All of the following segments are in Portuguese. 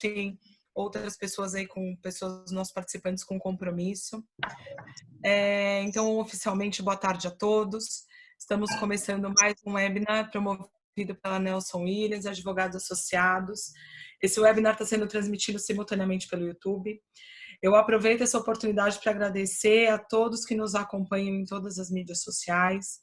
tem outras pessoas aí, nossos participantes com compromisso. Então, oficialmente, boa tarde a todos. Estamos começando mais um webinar promovido pela Nelson Williams, advogados associados. Esse webinar está sendo transmitido simultaneamente pelo YouTube. Eu aproveito essa oportunidade para agradecer a todos que nos acompanham em todas as mídias sociais.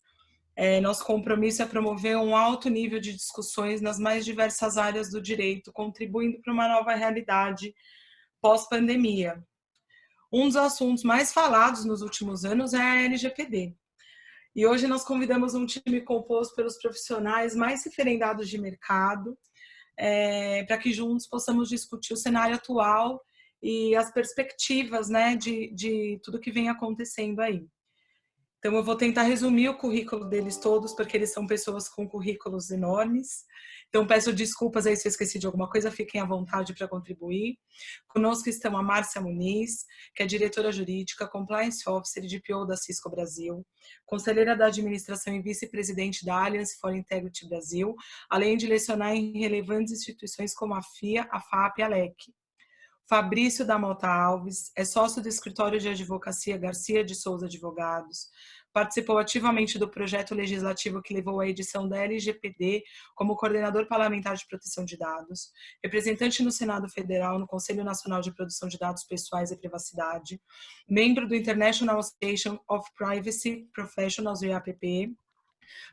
Nosso compromisso é promover um alto nível de discussões nas mais diversas áreas do direito, contribuindo para uma nova realidade pós-pandemia. Um dos assuntos mais falados nos últimos anos é a LGPD. E hoje nós convidamos um time composto pelos profissionais mais referendados de mercado, para que juntos possamos discutir o cenário atual e as perspectivas, né, de tudo que vem acontecendo aí. Então, eu vou tentar resumir o currículo deles todos, porque eles são pessoas com currículos enormes. Então, peço desculpas aí se eu esqueci de alguma coisa, fiquem à vontade para contribuir. Conosco estão a Márcia Muniz, que é diretora jurídica, Compliance Officer e DPO da Cisco Brasil, conselheira da administração e vice-presidente da Alliance for Integrity Brasil, além de lecionar em relevantes instituições como a FIA, a FAP e a LEC. Fabrício da Mota Alves é sócio do escritório de advocacia Garcia de Souza Advogados, participou ativamente do projeto legislativo que levou à edição da LGPD como coordenador parlamentar de proteção de dados, representante no Senado Federal no Conselho Nacional de Proteção de Dados Pessoais e Privacidade, membro do International Association of Privacy Professionals, o IAPP,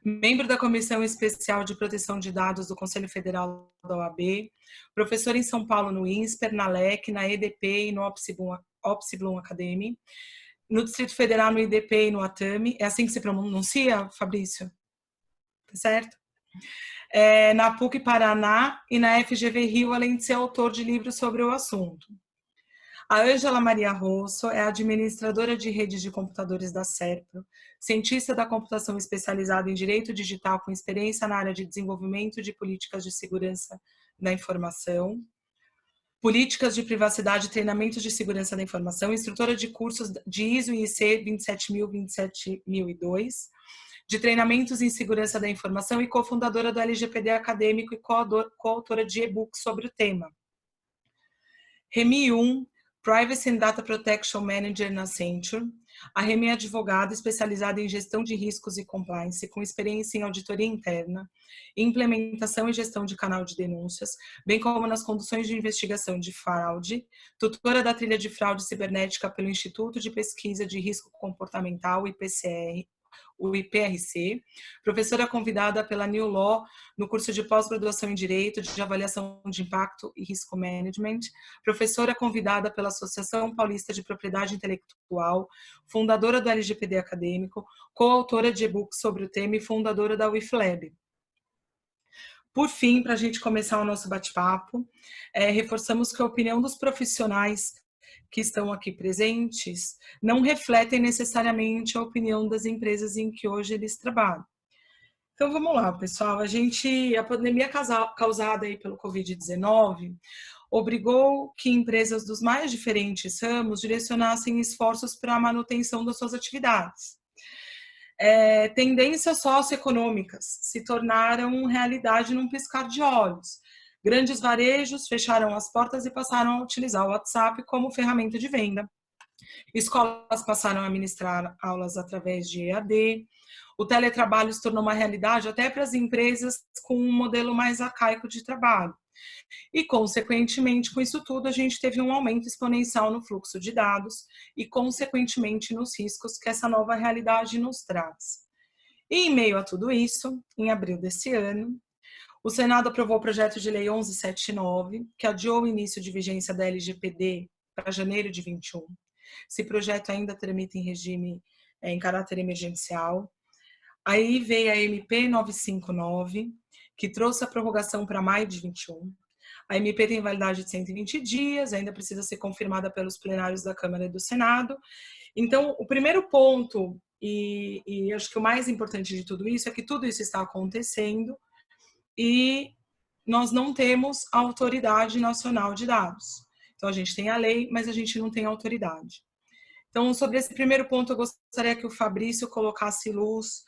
membro da Comissão Especial de Proteção de Dados do Conselho Federal da OAB, professor em São Paulo no INSPER, na LEC, na EDP e no Opsi-Bloom Academy, no Distrito Federal no IDP e no ATAMI. É assim que se pronuncia, Fabrício? Tá certo? Na PUC Paraná e na FGV Rio, além de ser autor de livros sobre o assunto. A Ângela Maria Rosso é administradora de redes de computadores da Serpro, cientista da computação especializada em direito digital com experiência na área de desenvolvimento de políticas de segurança da informação, políticas de privacidade e treinamentos de segurança da informação, instrutora de cursos de ISO e IC 27000 e 27002, de treinamentos em segurança da informação e cofundadora do LGPD Acadêmico e coautora de e-book sobre o tema. Remy Yun, Privacy and Data Protection Manager na Accenture. A Remy é advogada especializada em gestão de riscos e compliance, com experiência em auditoria interna, implementação e gestão de canal de denúncias, bem como nas conduções de investigação de fraude, tutora da trilha de fraude cibernética pelo Instituto de Pesquisa de Risco Comportamental, o IPRC, professora convidada pela New Law no curso de pós-graduação em Direito de Avaliação de Impacto e Risco Management, professora convidada pela Associação Paulista de Propriedade Intelectual, fundadora do LGPD Acadêmico, coautora de e-book sobre o tema e fundadora da WIFLab. Por fim, para a gente começar o nosso bate-papo, reforçamos que a opinião dos profissionais que estão aqui presentes não refletem necessariamente a opinião das empresas em que hoje eles trabalham. Então vamos lá, pessoal. A pandemia causada aí pelo Covid-19 obrigou que empresas dos mais diferentes ramos direcionassem esforços para a manutenção das suas atividades. Tendências socioeconômicas se tornaram realidade num piscar de olhos. Grandes varejos fecharam as portas e passaram a utilizar o WhatsApp como ferramenta de venda. Escolas passaram a ministrar aulas através de EAD. O teletrabalho se tornou uma realidade até para as empresas com um modelo mais arcaico de trabalho. E, consequentemente, com isso tudo, a gente teve um aumento exponencial no fluxo de dados e, consequentemente, nos riscos que essa nova realidade nos traz. E, em meio a tudo isso, em abril desse ano, o Senado aprovou o projeto de lei 1179, que adiou o início de vigência da LGPD para janeiro de 21. Esse projeto ainda tramita em regime, em caráter emergencial. Aí veio a MP 959, que trouxe a prorrogação para maio de 21. A MP tem validade de 120 dias, ainda precisa ser confirmada pelos plenários da Câmara e do Senado. Então, o primeiro ponto, e acho que o mais importante de tudo isso, é que tudo isso está acontecendo e nós não temos a autoridade nacional de dados. Então, a gente tem a lei, mas a gente não tem autoridade. Então, sobre esse primeiro ponto, eu gostaria que o Fabrício colocasse luz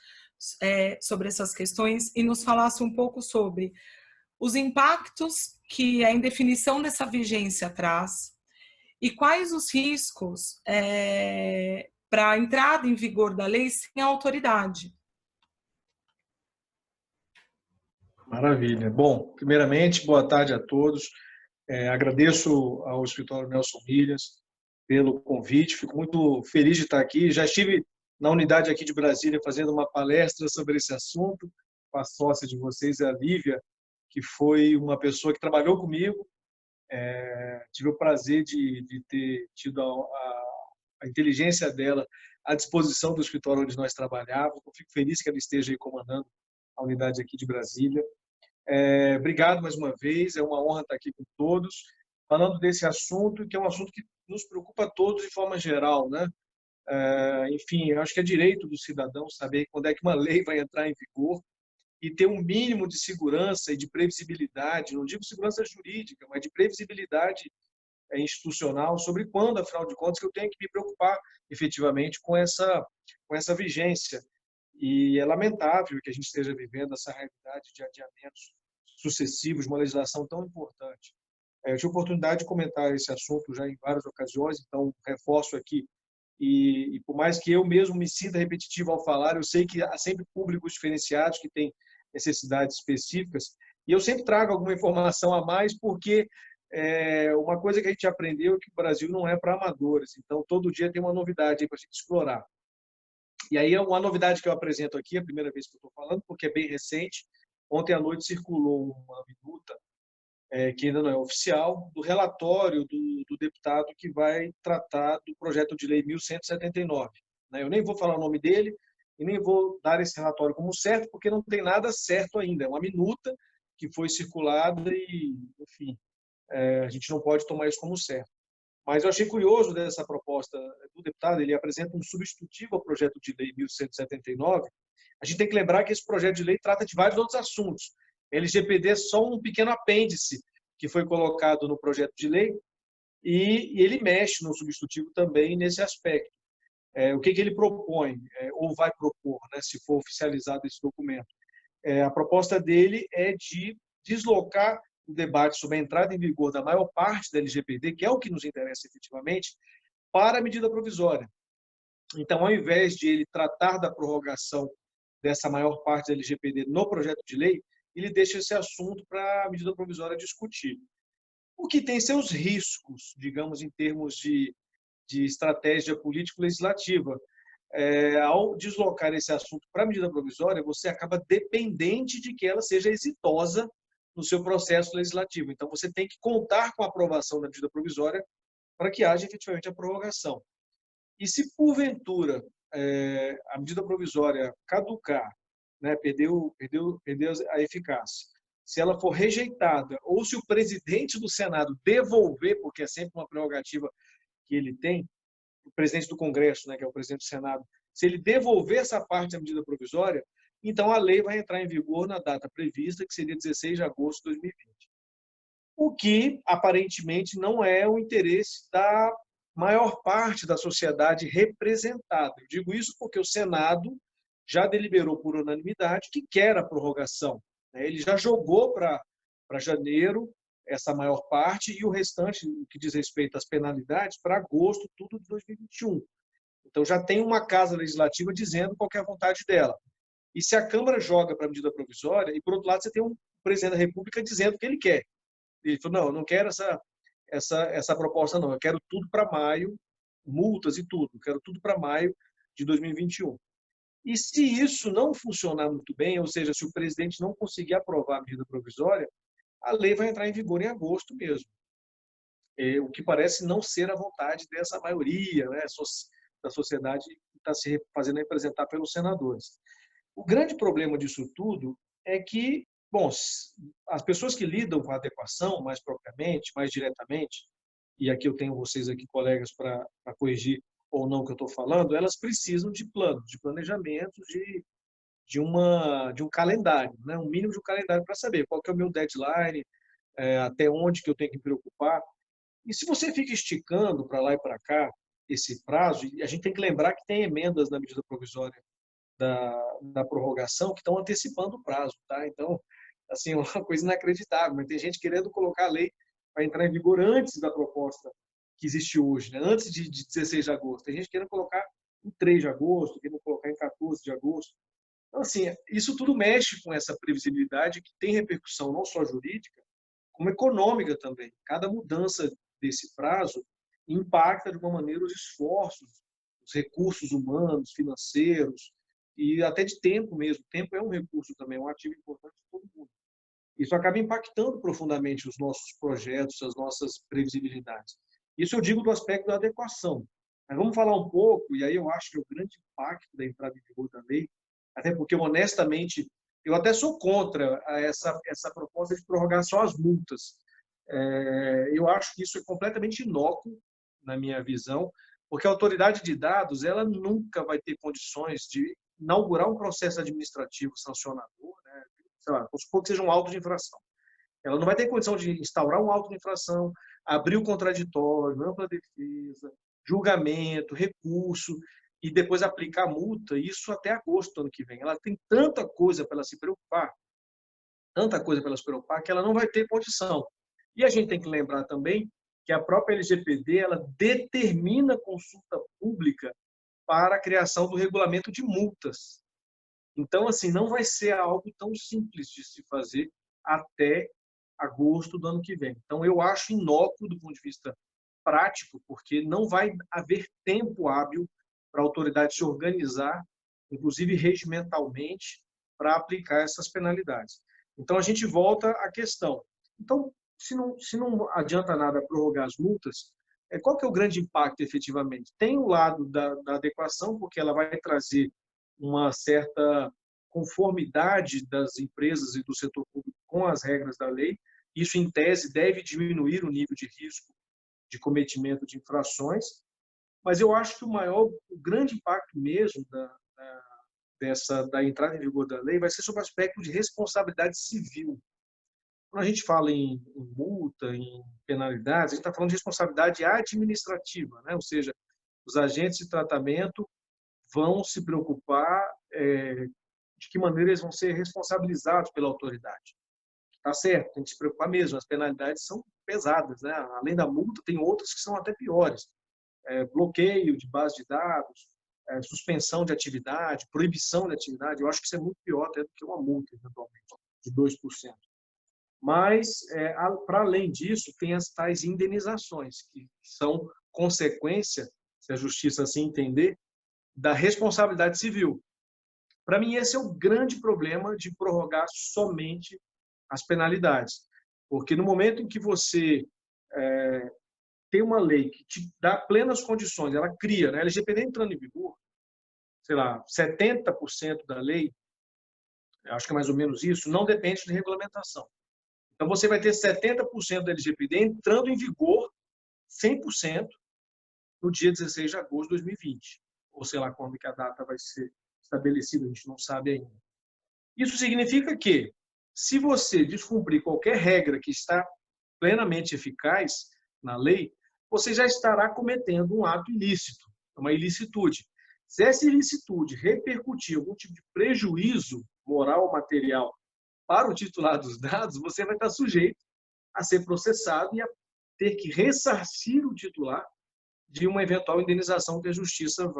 sobre essas questões e nos falasse um pouco sobre os impactos que a indefinição dessa vigência traz e quais os riscos para a entrada em vigor da lei sem autoridade. Maravilha. Bom, primeiramente, boa tarde a todos. Agradeço ao Escritório Nelson Williams pelo convite. Fico muito feliz de estar aqui. Já estive na unidade aqui de Brasília fazendo uma palestra sobre esse assunto com a sócia de vocês, a Lívia, que foi uma pessoa que trabalhou comigo. Tive o prazer de ter tido a inteligência dela à disposição do escritório onde nós trabalhávamos. Eu fico feliz que ela esteja aí comandando a unidade aqui de Brasília. Obrigado mais uma vez, é uma honra estar aqui com todos, falando desse assunto, que é um assunto que nos preocupa a todos de forma geral, né? Enfim, eu acho que é direito do cidadão saber quando é que uma lei vai entrar em vigor e ter um mínimo de segurança e de previsibilidade, não digo segurança jurídica, mas de previsibilidade institucional sobre quando, afinal de contas, que eu tenho que me preocupar efetivamente com essa vigência. E é lamentável que a gente esteja vivendo essa realidade de adiamentos sucessivos de uma legislação tão importante. Eu tive a oportunidade de comentar esse assunto já em várias ocasiões, então reforço aqui. E por mais que eu mesmo me sinta repetitivo ao falar, eu sei que há sempre públicos diferenciados que têm necessidades específicas, e eu sempre trago alguma informação a mais, porque uma coisa que a gente aprendeu é que o Brasil não é para amadores, então todo dia tem uma novidade para a gente explorar. E aí, uma novidade que eu apresento aqui, a primeira vez que eu estou falando, porque é bem recente. Ontem à noite circulou uma minuta, que ainda não é oficial, do relatório do deputado que vai tratar do projeto de lei 1179. Eu nem vou falar o nome dele e nem vou dar esse relatório como certo, porque não tem nada certo ainda. É uma minuta que foi circulada e, enfim, a gente não pode tomar isso como certo. Mas eu achei curioso dessa proposta do deputado, ele apresenta um substitutivo ao projeto de lei 1179. A gente tem que lembrar que esse projeto de lei trata de vários outros assuntos. LGPD é só um pequeno apêndice que foi colocado no projeto de lei e ele mexe no substitutivo também nesse aspecto. O que ele propõe, ou vai propor, né, se for oficializado esse documento? A proposta dele é de deslocar o debate sobre a entrada em vigor da maior parte da LGPD, que é o que nos interessa efetivamente, para a medida provisória. Então, ao invés de ele tratar da prorrogação dessa maior parte da LGPD no projeto de lei, ele deixa esse assunto para a medida provisória discutir. O que tem seus riscos, digamos, em termos de estratégia político-legislativa. Ao deslocar esse assunto para a medida provisória, você acaba dependente de que ela seja exitosa no seu processo legislativo. Então, você tem que contar com a aprovação da medida provisória para que haja efetivamente a prorrogação. E se, porventura, a medida provisória caducar, né, perdeu a eficácia, se ela for rejeitada, ou se o presidente do Senado devolver, porque é sempre uma prerrogativa que ele tem, o presidente do Congresso, né, que é o presidente do Senado, se ele devolver essa parte da medida provisória, então a lei vai entrar em vigor na data prevista, que seria 16 de agosto de 2020. O que, aparentemente, não é o interesse da maior parte da sociedade representada. Eu digo isso porque o Senado já deliberou por unanimidade que quer a prorrogação. Ele já jogou para janeiro essa maior parte e o restante, o que diz respeito às penalidades, para agosto, tudo de 2021. Então, já tem uma casa legislativa dizendo qual é a vontade dela. E se a Câmara joga para a medida provisória, e por outro lado você tem um presidente da República dizendo o que ele quer. Ele falou, não, eu não quero essa proposta, não. Eu quero tudo para maio, multas e tudo. Eu quero tudo para maio de 2021. E se isso não funcionar muito bem, ou seja, se o presidente não conseguir aprovar a medida provisória, a lei vai entrar em vigor em agosto mesmo. O que parece não ser a vontade dessa maioria, né, da sociedade que está se fazendo representar pelos senadores. O grande problema disso tudo é que, bom, as pessoas que lidam com a adequação mais propriamente, mais diretamente, e aqui eu tenho vocês aqui, colegas, para corrigir ou não o que eu estou falando, elas precisam de plano, de planejamento, de um calendário, né? Um mínimo de um calendário para saber qual que é o meu deadline, até onde que eu tenho que me preocupar. E se você fica esticando para lá e para cá esse prazo, e a gente tem que lembrar que tem emendas na medida provisória da prorrogação que estão antecipando o prazo, tá? Então, assim, uma coisa inacreditável, mas tem gente querendo colocar a lei para entrar em vigor antes da proposta que existe hoje, né? Antes de 16 de agosto. Tem gente querendo colocar em 3 de agosto, querendo colocar em 14 de agosto. Então, assim, isso tudo mexe com essa previsibilidade que tem repercussão não só jurídica, como econômica também. Cada mudança desse prazo impacta de uma maneira os esforços, os recursos humanos, financeiros e até de tempo mesmo. Tempo é um recurso também, um ativo importante de todo mundo. Isso acaba impactando profundamente os nossos projetos, as nossas previsibilidades. Isso eu digo do aspecto da adequação. Mas vamos falar um pouco, e aí eu acho que é o grande impacto da entrada em vigor da lei, até porque, honestamente, eu até sou contra essa proposta de prorrogar só as multas. Eu acho que isso é completamente inócuo, na minha visão, porque a autoridade de dados ela nunca vai ter condições de inaugurar um processo administrativo sancionador, né? Sei lá, vamos supor que seja um auto de infração. Ela não vai ter condição de instaurar um auto de infração, abrir o contraditório, ampla defesa, julgamento, recurso, e depois aplicar a multa, isso até agosto do ano que vem. Ela tem tanta coisa para ela se preocupar, tanta coisa para ela se preocupar, que ela não vai ter condição. E a gente tem que lembrar também que a própria LGPD ela determina consulta pública para a criação do regulamento de multas. Então, assim, não vai ser algo tão simples de se fazer até agosto do ano que vem. Então, eu acho inócuo do ponto de vista prático, porque não vai haver tempo hábil para a autoridade se organizar, inclusive regimentalmente, para aplicar essas penalidades. Então, a gente volta à questão. Então, se não adianta nada prorrogar as multas, qual que é o grande impacto efetivamente? Tem o lado da adequação, porque ela vai trazer uma certa conformidade das empresas e do setor público com as regras da lei. Isso, em tese, deve diminuir o nível de risco de cometimento de infrações, mas eu acho que o grande impacto mesmo da entrada em vigor da lei vai ser sobre o aspecto de responsabilidade civil. Quando a gente fala em multa, em penalidades, a gente está falando de responsabilidade administrativa, né? Ou seja, os agentes de tratamento vão se preocupar de que maneira eles vão ser responsabilizados pela autoridade. Tá certo, tem que se preocupar mesmo, as penalidades são pesadas, né? Além da multa, tem outras que são até piores. Bloqueio de base de dados, suspensão de atividade, proibição de atividade, eu acho que isso é muito pior até do que uma multa, eventualmente, de 2%. Mas, para além disso, tem as tais indenizações, que são consequência, se a justiça assim entender, da responsabilidade civil. Para mim, esse é o grande problema de prorrogar somente as penalidades. Porque no momento em que você tem uma lei que te dá plenas condições, ela cria, né? A LGPD entrando em vigor, sei lá, 70% da lei, acho que é mais ou menos isso, não depende de regulamentação. Então, você vai ter 70% da LGPD entrando em vigor 100% no dia 16 de agosto de 2020. Ou sei lá quando que a data vai ser estabelecida, a gente não sabe ainda. Isso significa que, se você descumprir qualquer regra que está plenamente eficaz na lei, você já estará cometendo um ato ilícito, uma ilicitude. Se essa ilicitude repercutir algum tipo de prejuízo moral ou material para o titular dos dados, você vai estar sujeito a ser processado e a ter que ressarcir o titular de uma eventual indenização que a justiça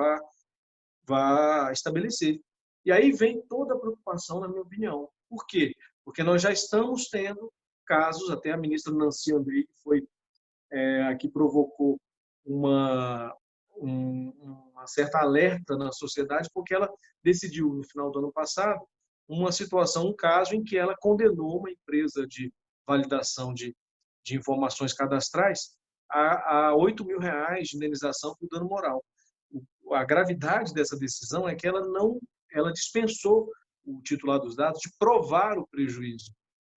vá estabelecer. E aí vem toda a preocupação, na minha opinião. Por quê? Porque nós já estamos tendo casos, até a ministra Nancy Andrighi foi a que provocou uma certa alerta na sociedade, porque ela decidiu, no final do ano passado, uma situação, um caso em que ela condenou uma empresa de validação de informações cadastrais a R$ 8.000 de indenização por dano moral. A gravidade dessa decisão é que ela dispensou o titular dos dados de provar o prejuízo.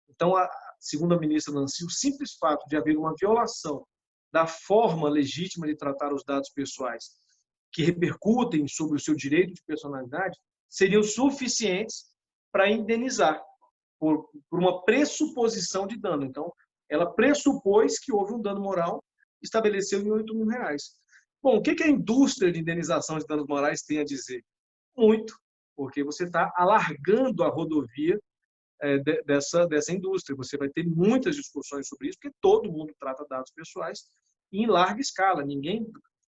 Então, segundo a ministra Nancy, o simples fato de haver uma violação da forma legítima de tratar os dados pessoais que repercutem sobre o seu direito de personalidade seriam suficientes para indenizar por uma pressuposição de dano. Então, ela pressupôs que houve um dano moral, estabeleceu em R$ 8.000. Bom, o que a indústria de indenização de danos morais tem a dizer? Muito, porque você está alargando a rodovia dessa indústria. Você vai ter muitas discussões sobre isso, porque todo mundo trata dados pessoais em larga escala. Ninguém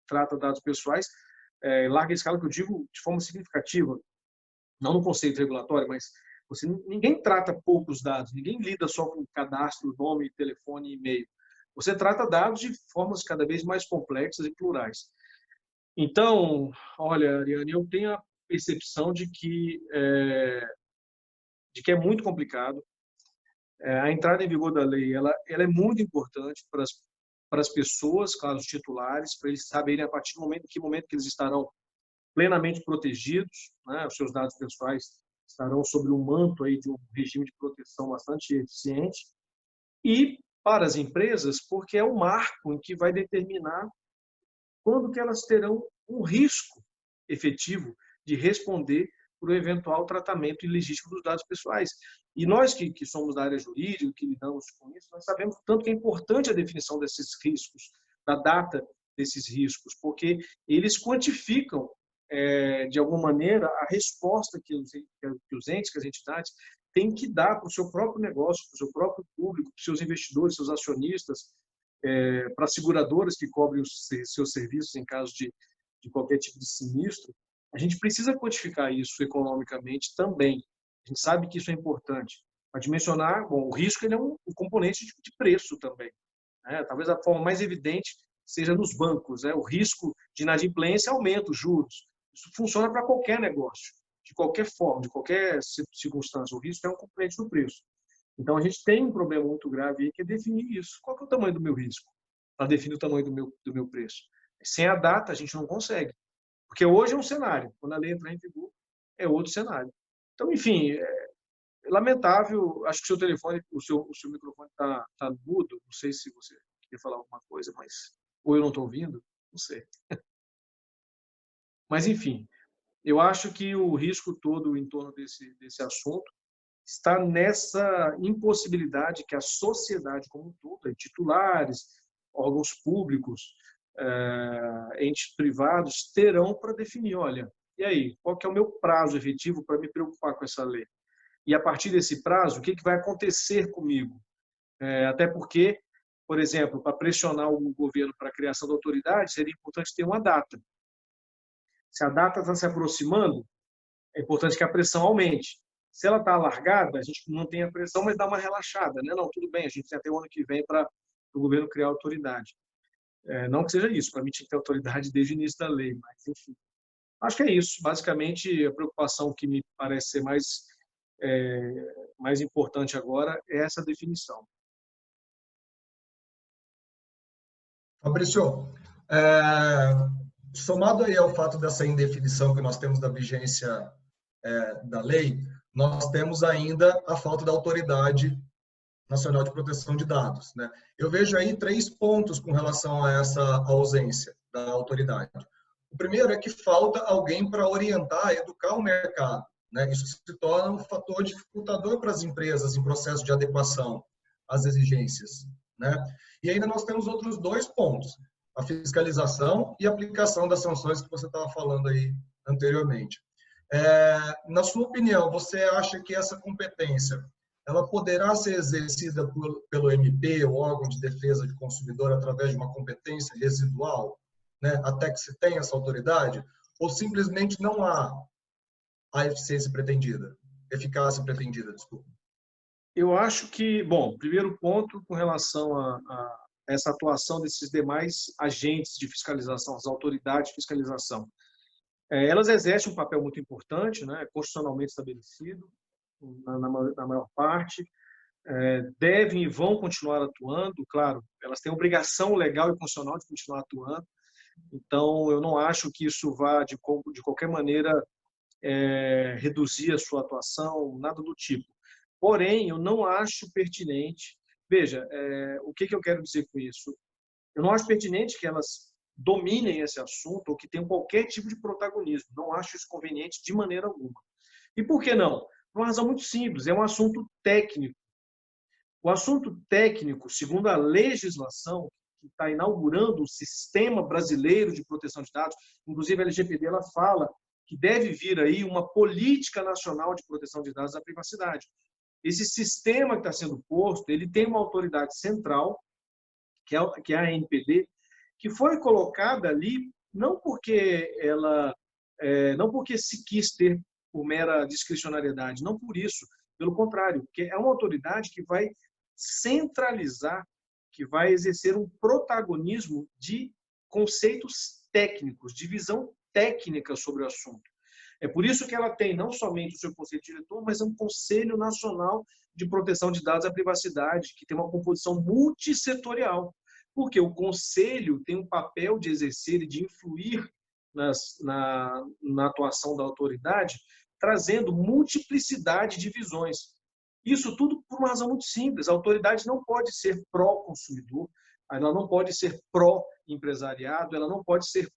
trata dados pessoais em larga escala, que eu digo de forma significativa, não no conceito regulatório, mas ninguém trata poucos dados, ninguém lida só com cadastro, nome, telefone e e-mail. Você trata dados de formas cada vez mais complexas e plurais. Então, olha, Ariane, eu tenho a percepção de que é muito complicado. A entrada em vigor da lei ela é muito importante para as pessoas, claro, os titulares, para eles saberem a partir do momento, que eles estarão plenamente protegidos, né? Os seus dados pessoais estarão sob o manto aí de um regime de proteção bastante eficiente. E para as empresas, porque é o marco em que vai determinar quando que elas terão um risco efetivo de responder por um eventual tratamento ilegítimo dos dados pessoais. E nós que somos da área jurídica, que lidamos com isso, nós sabemos tanto que é importante a definição desses riscos, da data desses riscos, porque eles quantificam, de alguma maneira, a resposta que os entes, que as entidades, têm que dar para o seu próprio negócio, para o seu próprio público, para os seus investidores, seus acionistas, para as seguradoras que cobrem os seus serviços em caso de qualquer tipo de sinistro. A gente precisa quantificar isso economicamente também. A gente sabe que isso é importante. Para dimensionar, bom, o risco ele é um componente de preço também, né? Talvez a forma mais evidente seja nos bancos, né? O risco de inadimplência aumenta os juros. Isso funciona para qualquer negócio, de qualquer forma, de qualquer circunstância. O risco é um componente do preço. Então, a gente tem um problema muito grave aí, que é definir isso. Qual que é o tamanho do meu risco? Para definir o tamanho do meu preço. Sem a data, a gente não consegue. Porque hoje é um cenário. Quando a lei entrar em vigor, é outro cenário. Então, enfim, é lamentável. Acho que o seu telefone, o seu microfone está mudo. Não sei se você queria falar alguma coisa, mas ou eu não estou ouvindo, não sei. Mas, enfim, eu acho que o risco todo em torno desse assunto está nessa impossibilidade que a sociedade como um todo, titulares, órgãos públicos, entes privados, terão para definir, olha, e aí, qual que é o meu prazo efetivo para me preocupar com essa lei? E a partir desse prazo, o que vai acontecer comigo? Até porque, por exemplo, para pressionar o governo para a criação da autoridade, seria importante ter uma data. Se a data está se aproximando, é importante que a pressão aumente. Se ela está alargada, a gente mantém a pressão, mas dá uma relaxada, né? Não, tudo bem, a gente tem até o ano que vem para o governo criar autoridade. Não que seja isso, para mim tinha que ter autoridade desde o início da lei, mas enfim. Acho que é isso. Basicamente, a preocupação que me parece ser mais importante agora é essa definição. Fabrício, somado aí ao fato dessa indefinição que nós temos da vigência da lei, nós temos ainda a falta da Autoridade Nacional de Proteção de Dados, né? Eu vejo aí 3 pontos com relação a essa ausência da autoridade. O primeiro é que falta alguém para orientar, educar o mercado, né? Isso se torna um fator dificultador para as empresas em processo de adequação às exigências, né? E ainda nós temos outros 2 pontos, a fiscalização e a aplicação das sanções que você estava falando aí anteriormente. Na sua opinião, você acha que essa competência ela poderá ser exercida pelo MP, o órgão de defesa do consumidor, através de uma competência residual, né, até que se tenha essa autoridade, ou simplesmente não há a eficiêcia pretendida, eficácia pretendida, desculpa? Eu acho que, bom, primeiro ponto com relação a essa atuação desses demais agentes de fiscalização, as autoridades de fiscalização. Elas exercem um papel muito importante, né, constitucionalmente estabelecido, na maior parte, devem e vão continuar atuando, claro, elas têm obrigação legal e constitucional de continuar atuando, então eu não acho que isso vá, de qualquer maneira, reduzir a sua atuação, nada do tipo. Porém, eu não acho pertinente, veja, o que eu quero dizer com isso? Eu não acho pertinente que elas dominem esse assunto ou que tenham qualquer tipo de protagonismo, não acho isso conveniente de maneira alguma. E por que não? Por uma razão muito simples, é um assunto técnico. O assunto técnico, segundo a legislação que está inaugurando o sistema brasileiro de proteção de dados, inclusive a LGPD, ela fala que deve vir aí uma política nacional de proteção de dados da privacidade. esse sistema que está sendo posto, ele tem uma autoridade central, que é a ANPD, que foi colocada ali não porque não porque se quis ter por mera discricionariedade, não por isso, pelo contrário, porque é uma autoridade que vai centralizar, que vai exercer um protagonismo de conceitos técnicos, de visão técnica sobre o assunto. É por isso que ela tem não somente o seu conselho diretor, mas um Conselho Nacional de Proteção de Dados à Privacidade, que tem uma composição multissetorial, porque o conselho tem um papel de exercer e de influir na atuação da autoridade, trazendo multiplicidade de visões. Isso tudo por uma razão muito simples. A autoridade não pode ser pró-consumidor, ela não pode ser pró-empresariado, ela não pode ser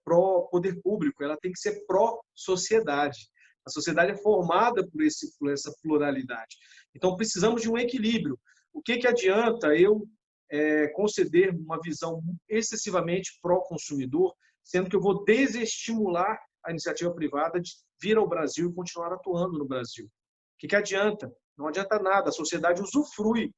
pró-poder público, ela tem que ser pró-sociedade. A sociedade é formada por essa pluralidade. Então, precisamos de um equilíbrio. O que adianta eu conceder uma visão excessivamente pró-consumidor, sendo que eu vou desestimular a iniciativa privada de vir ao Brasil e continuar atuando no Brasil? O que adianta? Não adianta nada. A sociedade usufrui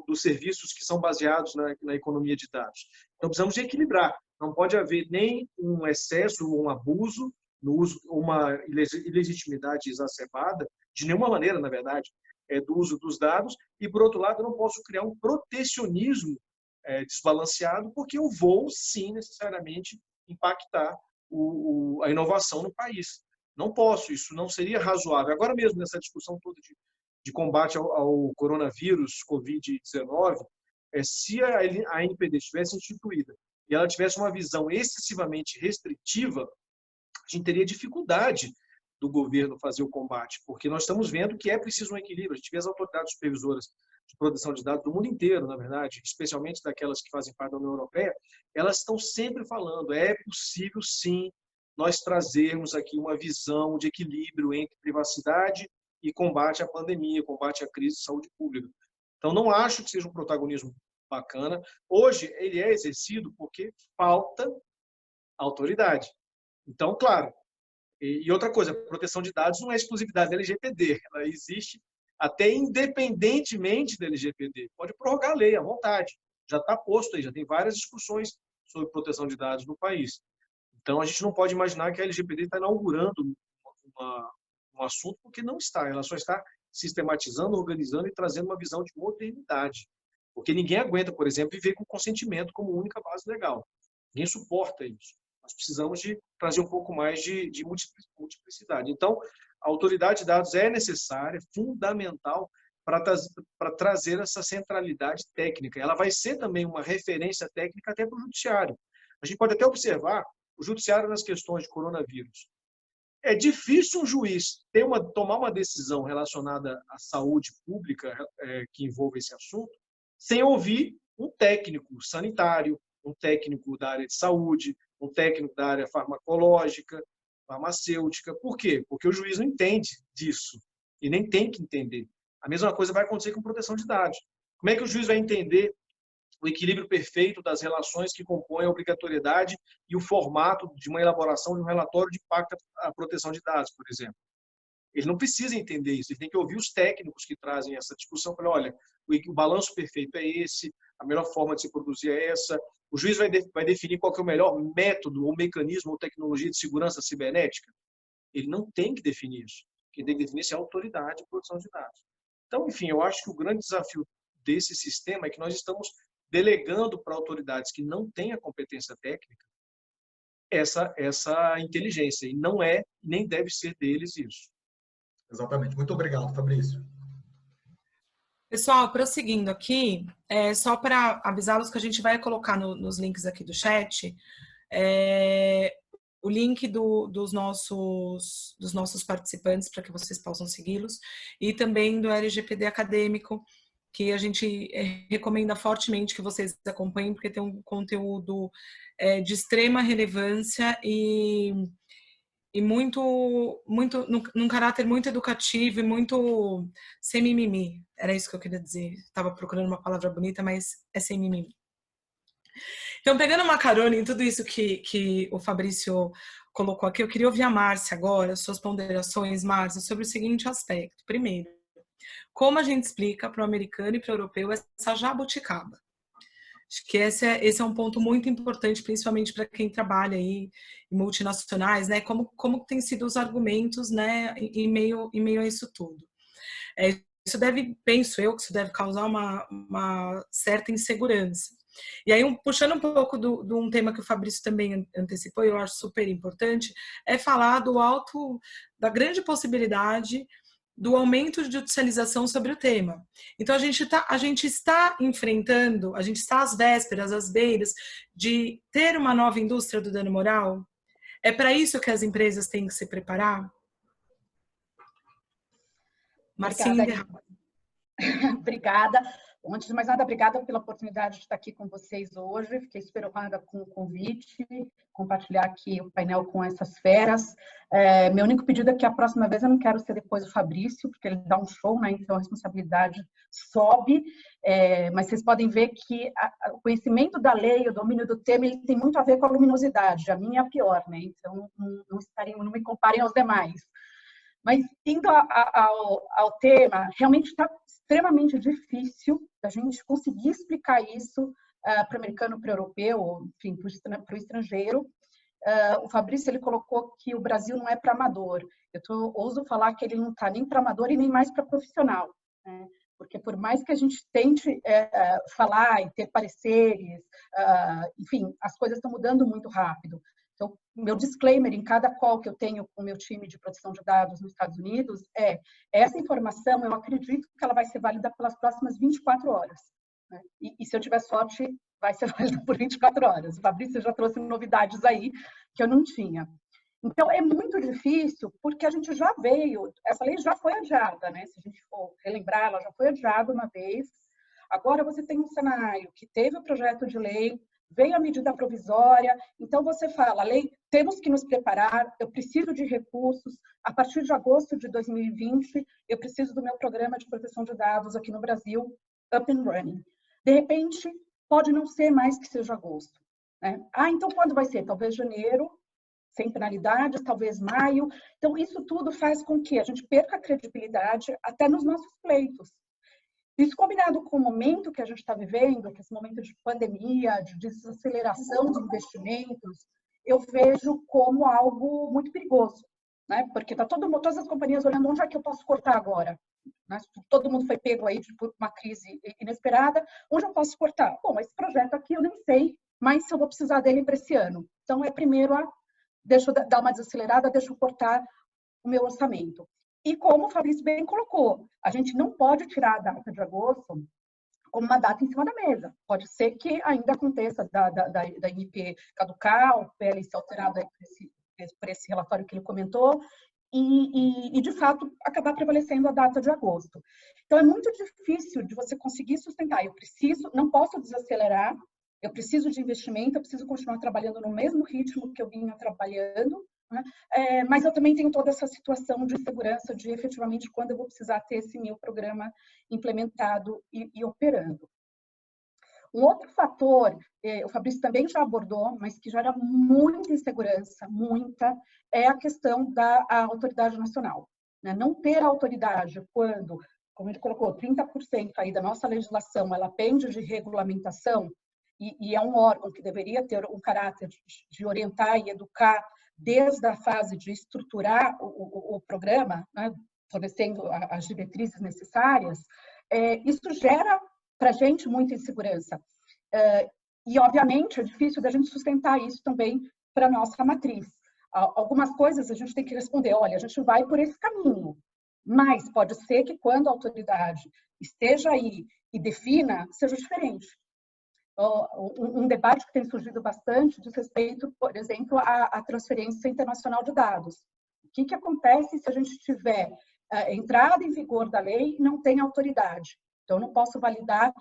dos serviços que são baseados na economia de dados. Então, precisamos de equilibrar. Não pode haver nem um excesso ou um abuso no uso, uma ilegitimidade exacerbada, de nenhuma maneira, na verdade, do uso dos dados. E, por outro lado, eu não posso criar um protecionismo desbalanceado, porque eu vou, sim, necessariamente impactar a inovação no país. Não posso, isso não seria razoável. Agora mesmo, nessa discussão toda de combate ao coronavírus, Covid-19, se a ANPD estivesse instituída e ela tivesse uma visão excessivamente restritiva, a gente teria dificuldade do governo fazer o combate, porque nós estamos vendo que é preciso um equilíbrio. A gente vê as autoridades supervisoras de proteção de dados do mundo inteiro, na verdade, especialmente daquelas que fazem parte da União Europeia, elas estão sempre falando, é possível sim nós trazermos aqui uma visão de equilíbrio entre privacidade e combate à pandemia, combate à crise de saúde pública. Então, não acho que seja um protagonismo bacana. Hoje, ele é exercido porque falta autoridade. Então, claro, e outra coisa, a proteção de dados não é exclusividade da LGPD, ela existe até independentemente da LGPD. Pode prorrogar a lei à vontade, já está posto aí, já tem várias discussões sobre proteção de dados no país. Então, a gente não pode imaginar que a LGPD está inaugurando um assunto, porque não está, ela só está sistematizando, organizando e trazendo uma visão de modernidade. Porque ninguém aguenta, por exemplo, viver com consentimento como única base legal. Ninguém suporta isso. Nós precisamos de trazer um pouco mais de multiplicidade. Então, a autoridade de dados é necessária, fundamental para trazer essa centralidade técnica. Ela vai ser também uma referência técnica até para o judiciário. A gente pode até observar o judiciário nas questões de coronavírus. É difícil um juiz tomar uma decisão relacionada à saúde pública que envolva esse assunto sem ouvir um técnico sanitário, um técnico da área de saúde, um técnico da área farmacológica, farmacêutica. Por quê? Porque o juiz não entende disso e nem tem que entender. A mesma coisa vai acontecer com proteção de dados. Como é que o juiz vai entender o equilíbrio perfeito das relações que compõem a obrigatoriedade e o formato de uma elaboração de um relatório de impacto à proteção de dados, por exemplo? Ele não precisa entender isso, ele tem que ouvir os técnicos que trazem essa discussão. Falar, olha, o balanço perfeito é esse, a melhor forma de se produzir é essa. O juiz vai definir qual que é o melhor método, ou mecanismo, ou tecnologia de segurança cibernética. Ele não tem que definir isso. Quem tem que definir isso é a autoridade de proteção de dados. Então, enfim, eu acho que o grande desafio desse sistema é que nós estamos delegando para autoridades que não têm a competência técnica essa inteligência. E não é, nem deve ser deles isso. Exatamente. Muito obrigado, Fabrício. Pessoal, prosseguindo aqui, só para avisá-los que a gente vai colocar nos links aqui do chat o link dos nossos participantes para que vocês possam segui-los e também do LGPD acadêmico, que a gente recomenda fortemente que vocês acompanhem, porque tem um conteúdo de extrema relevância e num caráter muito educativo e muito sem mimimi. Era isso que eu queria dizer. Estava procurando uma palavra bonita, mas é sem mimimi. Então, pegando uma carona em tudo isso que o Fabrício colocou aqui, eu queria ouvir a Márcia agora, suas ponderações, Márcia, sobre o seguinte aspecto. Primeiro, como a gente explica para o americano e para o europeu essa jabuticaba? Acho que esse é um ponto muito importante, principalmente para quem trabalha aí em multinacionais, né? Como tem sido os argumentos, né, em meio a isso tudo. Isso deve, penso eu, que isso deve causar uma certa insegurança. E aí, puxando um pouco de um tema que o Fabrício também antecipou, eu acho super importante, é falar da grande possibilidade do aumento de judicialização sobre o tema. Então, a gente está enfrentando, a gente está às vésperas, às beiras, de ter uma nova indústria do dano moral? É para isso que as empresas têm que se preparar? Marcinha. Obrigada. Antes de mais nada, obrigada pela oportunidade de estar aqui com vocês hoje. Fiquei super honrada com o convite, compartilhar aqui o painel com essas feras. Meu único pedido é que a próxima vez eu não quero ser depois o Fabrício, porque ele dá um show, né? Então a responsabilidade sobe. Mas vocês podem ver que o conhecimento da lei, o domínio do tema, ele tem muito a ver com a luminosidade. A minha é a pior, né? Então não me comparem aos demais. Mas, indo ao tema, realmente está extremamente difícil a gente conseguir explicar isso para o americano, para o europeu, enfim, para o estrangeiro. O Fabrício ele colocou que o Brasil não é para amador. Ouso falar que ele não está nem para amador e nem mais para profissional, né? Porque por mais que a gente tente falar e ter pareceres, enfim, as coisas estão mudando muito rápido. Então, meu disclaimer em cada call que eu tenho com o meu time de proteção de dados nos Estados Unidos essa informação, eu acredito que ela vai ser válida pelas próximas 24 horas. Né? E se eu tiver sorte, vai ser válida por 24 horas. O Fabrício já trouxe novidades aí que eu não tinha. Então, é muito difícil, porque a gente já veio, essa lei já foi adiada, né? Se a gente for relembrar, ela já foi adiada uma vez. Agora você tem um cenário que teve o projeto de lei, veio a medida provisória, então você fala, lei, temos que nos preparar, eu preciso de recursos, a partir de agosto de 2020, eu preciso do meu programa de proteção de dados aqui no Brasil, up and running. De repente, pode não ser mais que seja agosto, né? Então quando vai ser? Talvez janeiro, sem penalidades, talvez maio. Então isso tudo faz com que a gente perca a credibilidade até nos nossos pleitos. Isso combinado com o momento que a gente está vivendo, que é esse momento de pandemia, de desaceleração de investimentos, eu vejo como algo muito perigoso, né? Porque tá todas as companhias olhando onde é que eu posso cortar agora, né? Todo mundo foi pego aí por uma crise inesperada, onde eu posso cortar? Bom, esse projeto aqui eu nem sei, mas se eu vou precisar dele para esse ano. Então é primeiro deixa eu dar uma desacelerada, deixa eu cortar o meu orçamento. E como o Fabrício bem colocou, a gente não pode tirar a data de agosto como uma data em cima da mesa. Pode ser que ainda aconteça da MP caducar, o PL ser alterado por esse relatório que ele comentou, e, de fato, acabar prevalecendo a data de agosto. Então, é muito difícil de você conseguir sustentar. Não posso desacelerar, eu preciso de investimento, eu preciso continuar trabalhando no mesmo ritmo que eu vinha trabalhando, né? Mas eu também tenho toda essa situação de segurança de efetivamente quando eu vou precisar ter esse meu programa implementado e operando. Um outro fator, o Fabrício também já abordou, mas que gera muita insegurança, é a questão da autoridade nacional, né? Não ter autoridade quando, como ele colocou, 30% aí da nossa legislação, ela pende de regulamentação, e é um órgão que deveria ter um caráter de orientar e educar desde a fase de estruturar o programa, né, fornecendo as diretrizes necessárias, isso gera para a gente muita insegurança. E, obviamente, é difícil da gente sustentar isso também para a nossa matriz. Algumas coisas a gente tem que responder, olha, a gente vai por esse caminho, mas pode ser que quando a autoridade esteja aí e defina, seja diferente. Um debate que tem surgido bastante diz respeito, por exemplo, à transferência internacional de dados. O que acontece se a gente tiver entrada em vigor da lei e não tem autoridade? Então, eu não posso validar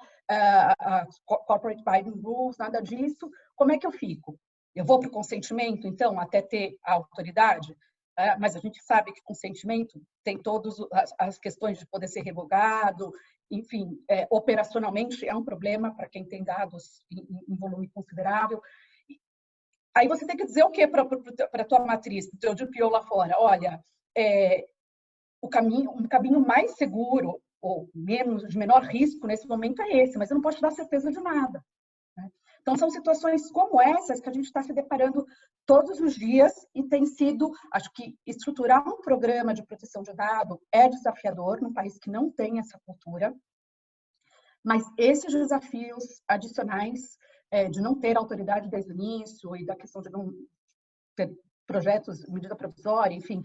corporate binding rules, nada disso. Como é que eu fico? Eu vou para o consentimento, então, até ter a autoridade? Mas a gente sabe que consentimento tem todas as questões de poder ser revogado enfim, operacionalmente é um problema para quem tem dados em volume considerável. Aí você tem que dizer o que para a tua matriz, para o teu DPO lá fora? Olha, um caminho mais seguro ou de menor risco nesse momento é esse, mas eu não posso te dar certeza de nada. Né? Então, são situações como essas que a gente está se deparando todos os dias e tem sido, acho que estruturar um programa de proteção de dados é desafiador num país que não tem essa cultura, mas esses desafios adicionais de não ter autoridade desde o início e da questão de não ter projetos, medida provisória, enfim,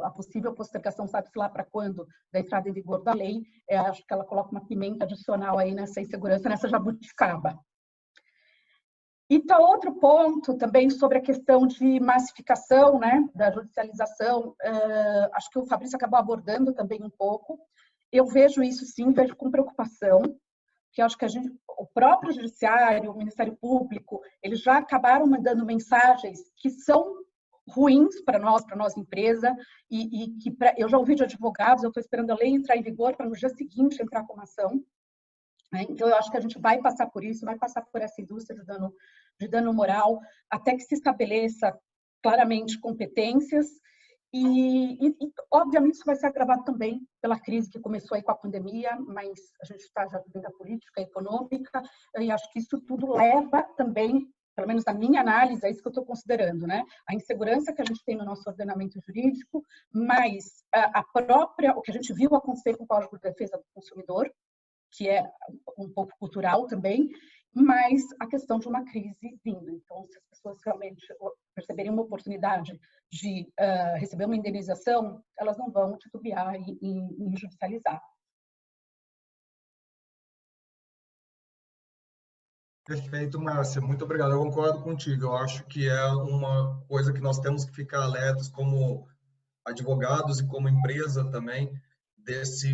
a possível postergação, sabe-se lá para quando, da entrada em vigor da lei, acho que ela coloca uma pimenta adicional aí nessa insegurança, nessa jabuticaba. E tá outro ponto também sobre a questão de massificação, né, da judicialização, acho que o Fabrício acabou abordando também um pouco. Eu vejo isso sim, vejo com preocupação, que acho que o próprio judiciário, o Ministério Público, eles já acabaram mandando mensagens que são ruins para nós empresa, e que eu já ouvi de advogados, eu estou esperando a lei entrar em vigor para no dia seguinte entrar com uma ação. Então, eu acho que a gente vai passar por isso, vai passar por essa indústria de dano moral, até que se estabeleça claramente competências. E, obviamente, isso vai ser agravado também pela crise que começou aí com a pandemia, mas a gente está já vivendo a política, a econômica, e acho que isso tudo leva também, pelo menos na minha análise, é isso que eu estou considerando, né? A insegurança que a gente tem no nosso ordenamento jurídico, mas o que a gente viu acontecer com o Código de Defesa do Consumidor, que é um pouco cultural também, mas a questão de uma crise vindo. Então, se as pessoas realmente perceberem uma oportunidade de receber uma indenização, elas não vão titubear em judicializar. Perfeito, Márcia. Muito obrigado. Eu concordo contigo. Eu acho que é uma coisa que nós temos que ficar alertas como advogados e como empresa também, desse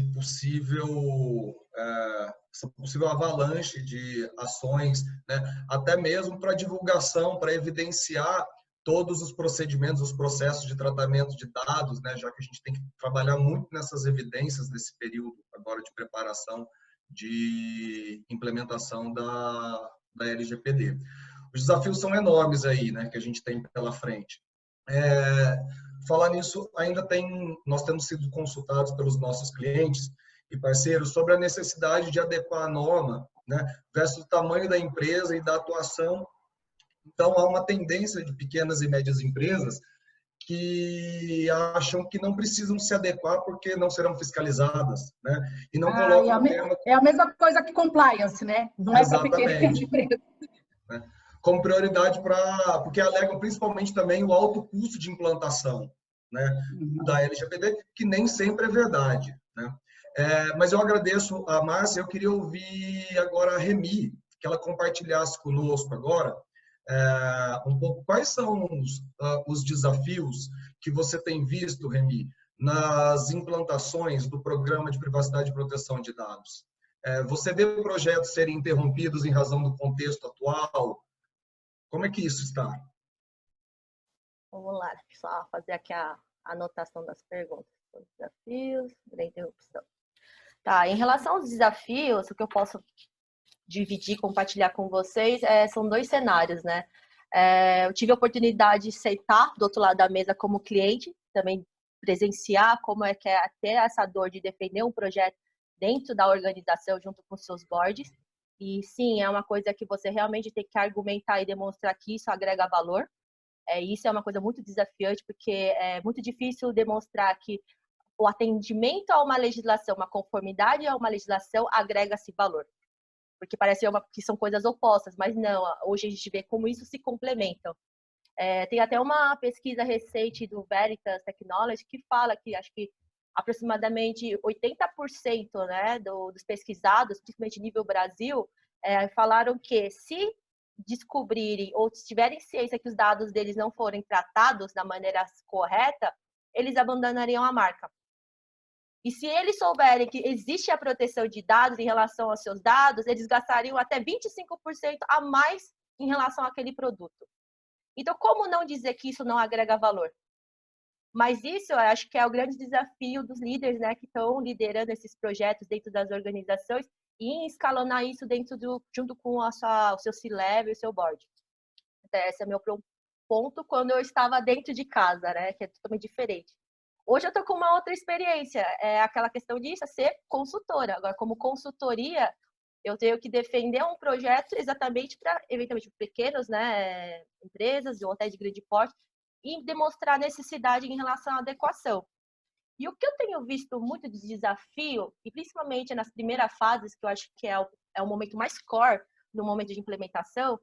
essa possível avalanche de ações, né? Até mesmo para divulgação, para evidenciar todos os procedimentos, os processos de tratamento de dados, né? Já que a gente tem que trabalhar muito nessas evidências nesse período agora de preparação de implementação da LGPD. Os desafios são enormes aí, né? Que a gente tem pela frente. Falar nisso, nós temos sido consultados pelos nossos clientes e parceiros sobre a necessidade de adequar a norma, né, versus o tamanho da empresa e da atuação. Então, há uma tendência de pequenas e médias empresas que acham que não precisam se adequar porque não serão fiscalizadas, né? E não colocam o tema... É a mesma coisa que compliance, né? Não é para pequenas empresas. Né? Como prioridade porque alegam principalmente também o alto custo de implantação, né, da LGPD, que nem sempre é verdade, né? Mas eu agradeço a Márcia. Eu queria ouvir agora a Remi, que ela compartilhasse conosco agora um pouco quais são os desafios que você tem visto, Remi, nas implantações do Programa de Privacidade e Proteção de Dados. Você vê projetos serem interrompidos em razão do contexto atual? Como é que isso está? Vamos lá, só fazer aqui a anotação das perguntas. Os desafios, da interrupção. Tá, em relação aos desafios, o que eu posso dividir, compartilhar com vocês, são dois cenários, né? Eu tive a oportunidade de sentar do outro lado da mesa como cliente, também presenciar como é que é ter essa dor de defender um projeto dentro da organização, junto com seus boards. E sim, é uma coisa que você realmente tem que argumentar e demonstrar que isso agrega valor. Isso é uma coisa muito desafiante, porque é muito difícil demonstrar que o atendimento a uma legislação, uma conformidade a uma legislação, agrega-se valor. Porque parece que são coisas opostas, mas não. Hoje a gente vê como isso se complementam. Tem até uma pesquisa recente do Veritas Technology que fala que acho que aproximadamente 80%, né, dos pesquisados, principalmente nível Brasil, falaram que se descobrirem ou tiverem ciência que os dados deles não forem tratados da maneira correta, eles abandonariam a marca. E se eles souberem que existe a proteção de dados em relação aos seus dados, eles gastariam até 25% a mais em relação àquele produto. Então, como não dizer que isso não agrega valor? Mas isso eu acho que é o grande desafio dos líderes, né, que estão liderando esses projetos dentro das organizações e escalonar isso junto com o seu C-level e o seu board. Então, esse é o meu ponto quando eu estava dentro de casa, né, que é totalmente diferente. Hoje eu estou com uma outra experiência, é aquela questão disso, ser consultora. Agora, como consultoria, eu tenho que defender um projeto exatamente para, eventualmente, pequenas, né, empresas ou até de grande porte, e demonstrar necessidade em relação à adequação. E o que eu tenho visto muito de desafio, e principalmente nas primeiras fases, que eu acho que é o momento mais core no momento de implementação,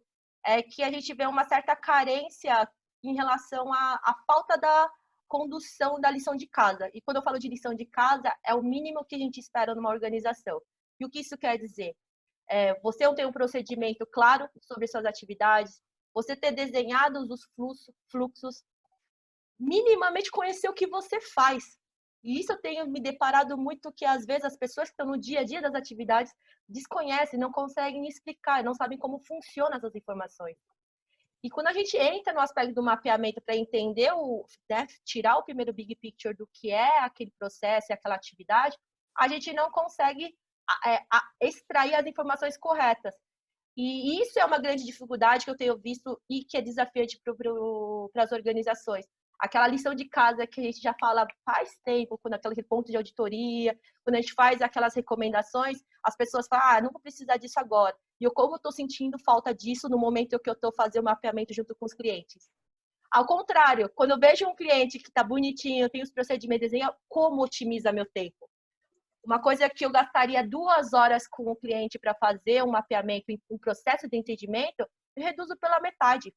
é que a gente vê uma certa carência em relação à falta da condução da lição de casa. E quando eu falo de lição de casa, é o mínimo que a gente espera numa organização. E o que isso quer dizer? Você não tem um procedimento claro sobre suas atividades, você ter desenhado os fluxos, minimamente conhecer o que você faz. E isso eu tenho me deparado muito que, às vezes, as pessoas que estão no dia a dia das atividades desconhecem, não conseguem explicar, não sabem como funcionam essas informações. E quando a gente entra no aspecto do mapeamento para entender, né, tirar o primeiro big picture do que é aquele processo e aquela atividade, a gente não consegue extrair as informações corretas. E isso é uma grande dificuldade que eu tenho visto e que é desafiante para as organizações. Aquela lição de casa que a gente já fala faz tempo, quando aquele ponto de auditoria, quando a gente faz aquelas recomendações, as pessoas falam, não vou precisar disso agora. E como eu estou sentindo falta disso no momento que eu estou fazendo o mapeamento junto com os clientes. Ao contrário, quando eu vejo um cliente que está bonitinho, tem os procedimentos, desenha, como otimiza meu tempo? Uma coisa que eu gastaria 2 horas com o cliente para fazer um mapeamento, um processo de entendimento, eu reduzo pela metade.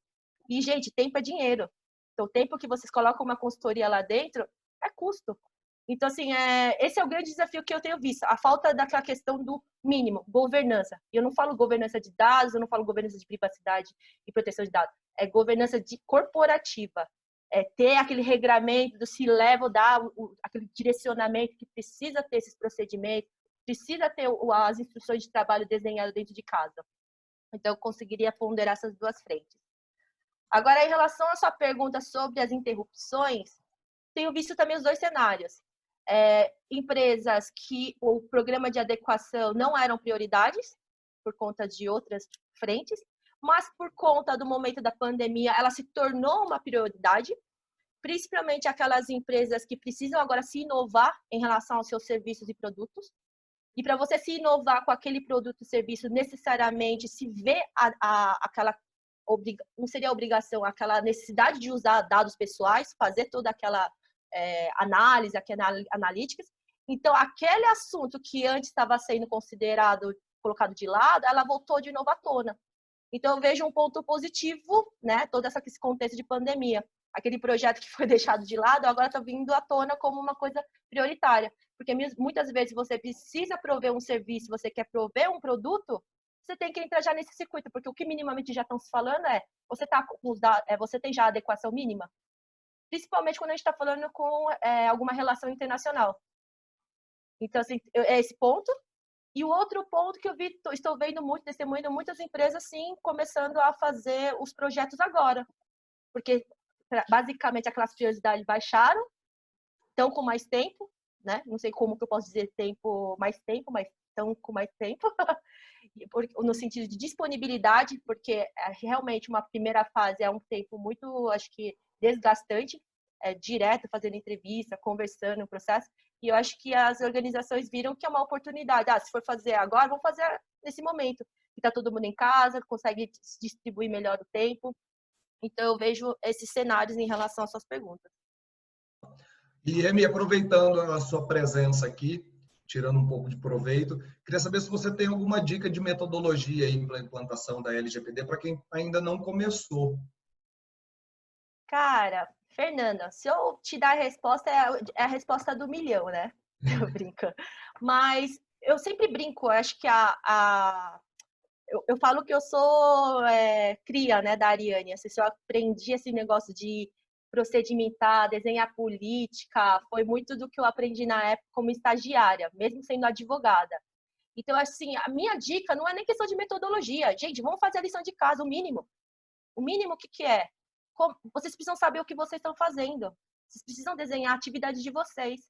E, gente, tempo é dinheiro. Então, o tempo que vocês colocam uma consultoria lá dentro é custo. Então, assim, esse é o grande desafio que eu tenho visto. A falta daquela questão do mínimo, governança. Eu não falo governança de dados, eu não falo governança de privacidade e proteção de dados. É governança corporativa. É ter aquele regramento do C-level, aquele direcionamento que precisa ter esses procedimentos, precisa ter as instruções de trabalho desenhadas dentro de casa. Então, eu conseguiria ponderar essas duas frentes. Agora, em relação à sua pergunta sobre as interrupções, tenho visto também os dois cenários. Empresas que o programa de adequação não eram prioridades, por conta de outras frentes, mas por conta do momento da pandemia, ela se tornou uma prioridade, principalmente aquelas empresas que precisam agora se inovar em relação aos seus serviços e produtos. E para você se inovar com aquele produto e serviço, necessariamente se vê aquela não seria obrigação, aquela necessidade de usar dados pessoais, fazer toda aquela análise, analíticas. Então, aquele assunto que antes estava sendo colocado de lado, ela voltou de novo à tona. Então, eu vejo um ponto positivo, né, todo esse contexto de pandemia. Aquele projeto que foi deixado de lado, agora está vindo à tona como uma coisa prioritária. Porque muitas vezes você precisa prover um serviço, você quer prover um produto, você tem que entrar já nesse circuito, porque o que minimamente já estão se falando você tem já a adequação mínima, principalmente quando a gente está falando com alguma relação internacional. Então, assim, é esse ponto. E o outro ponto que estou vendo muito, testemunhando muitas empresas, sim, começando a fazer os projetos agora, porque basicamente aquelas prioridades baixaram, estão com mais tempo, né? Não sei como que eu posso dizer mais tempo, mas estão com mais tempo. No sentido de disponibilidade, porque realmente uma primeira fase é um tempo muito, acho que, desgastante, direto, fazendo entrevista, conversando no processo, e eu acho que as organizações viram que é uma oportunidade. Se for fazer agora, vamos fazer nesse momento, que está todo mundo em casa, consegue distribuir melhor o tempo. Então, eu vejo esses cenários em relação às suas perguntas. E, Emi, aproveitando a sua presença aqui, tirando um pouco de proveito, queria saber se você tem alguma dica de metodologia aí para a implantação da LGPD para quem ainda não começou. Cara, Fernanda, se eu te dar a resposta, é a resposta do milhão, né? Eu brinco. Mas eu sempre brinco, acho que eu falo que eu sou cria, né, da Ariane. Assim, se eu aprendi esse negócio de procedimentar, desenhar política, foi muito do que eu aprendi na época como estagiária, mesmo sendo advogada. Então, assim, a minha dica não é nem questão de metodologia. Gente, vamos fazer a lição de casa, o mínimo. O mínimo, o que é? Vocês precisam saber o que vocês estão fazendo. Vocês precisam desenhar a atividade de vocês.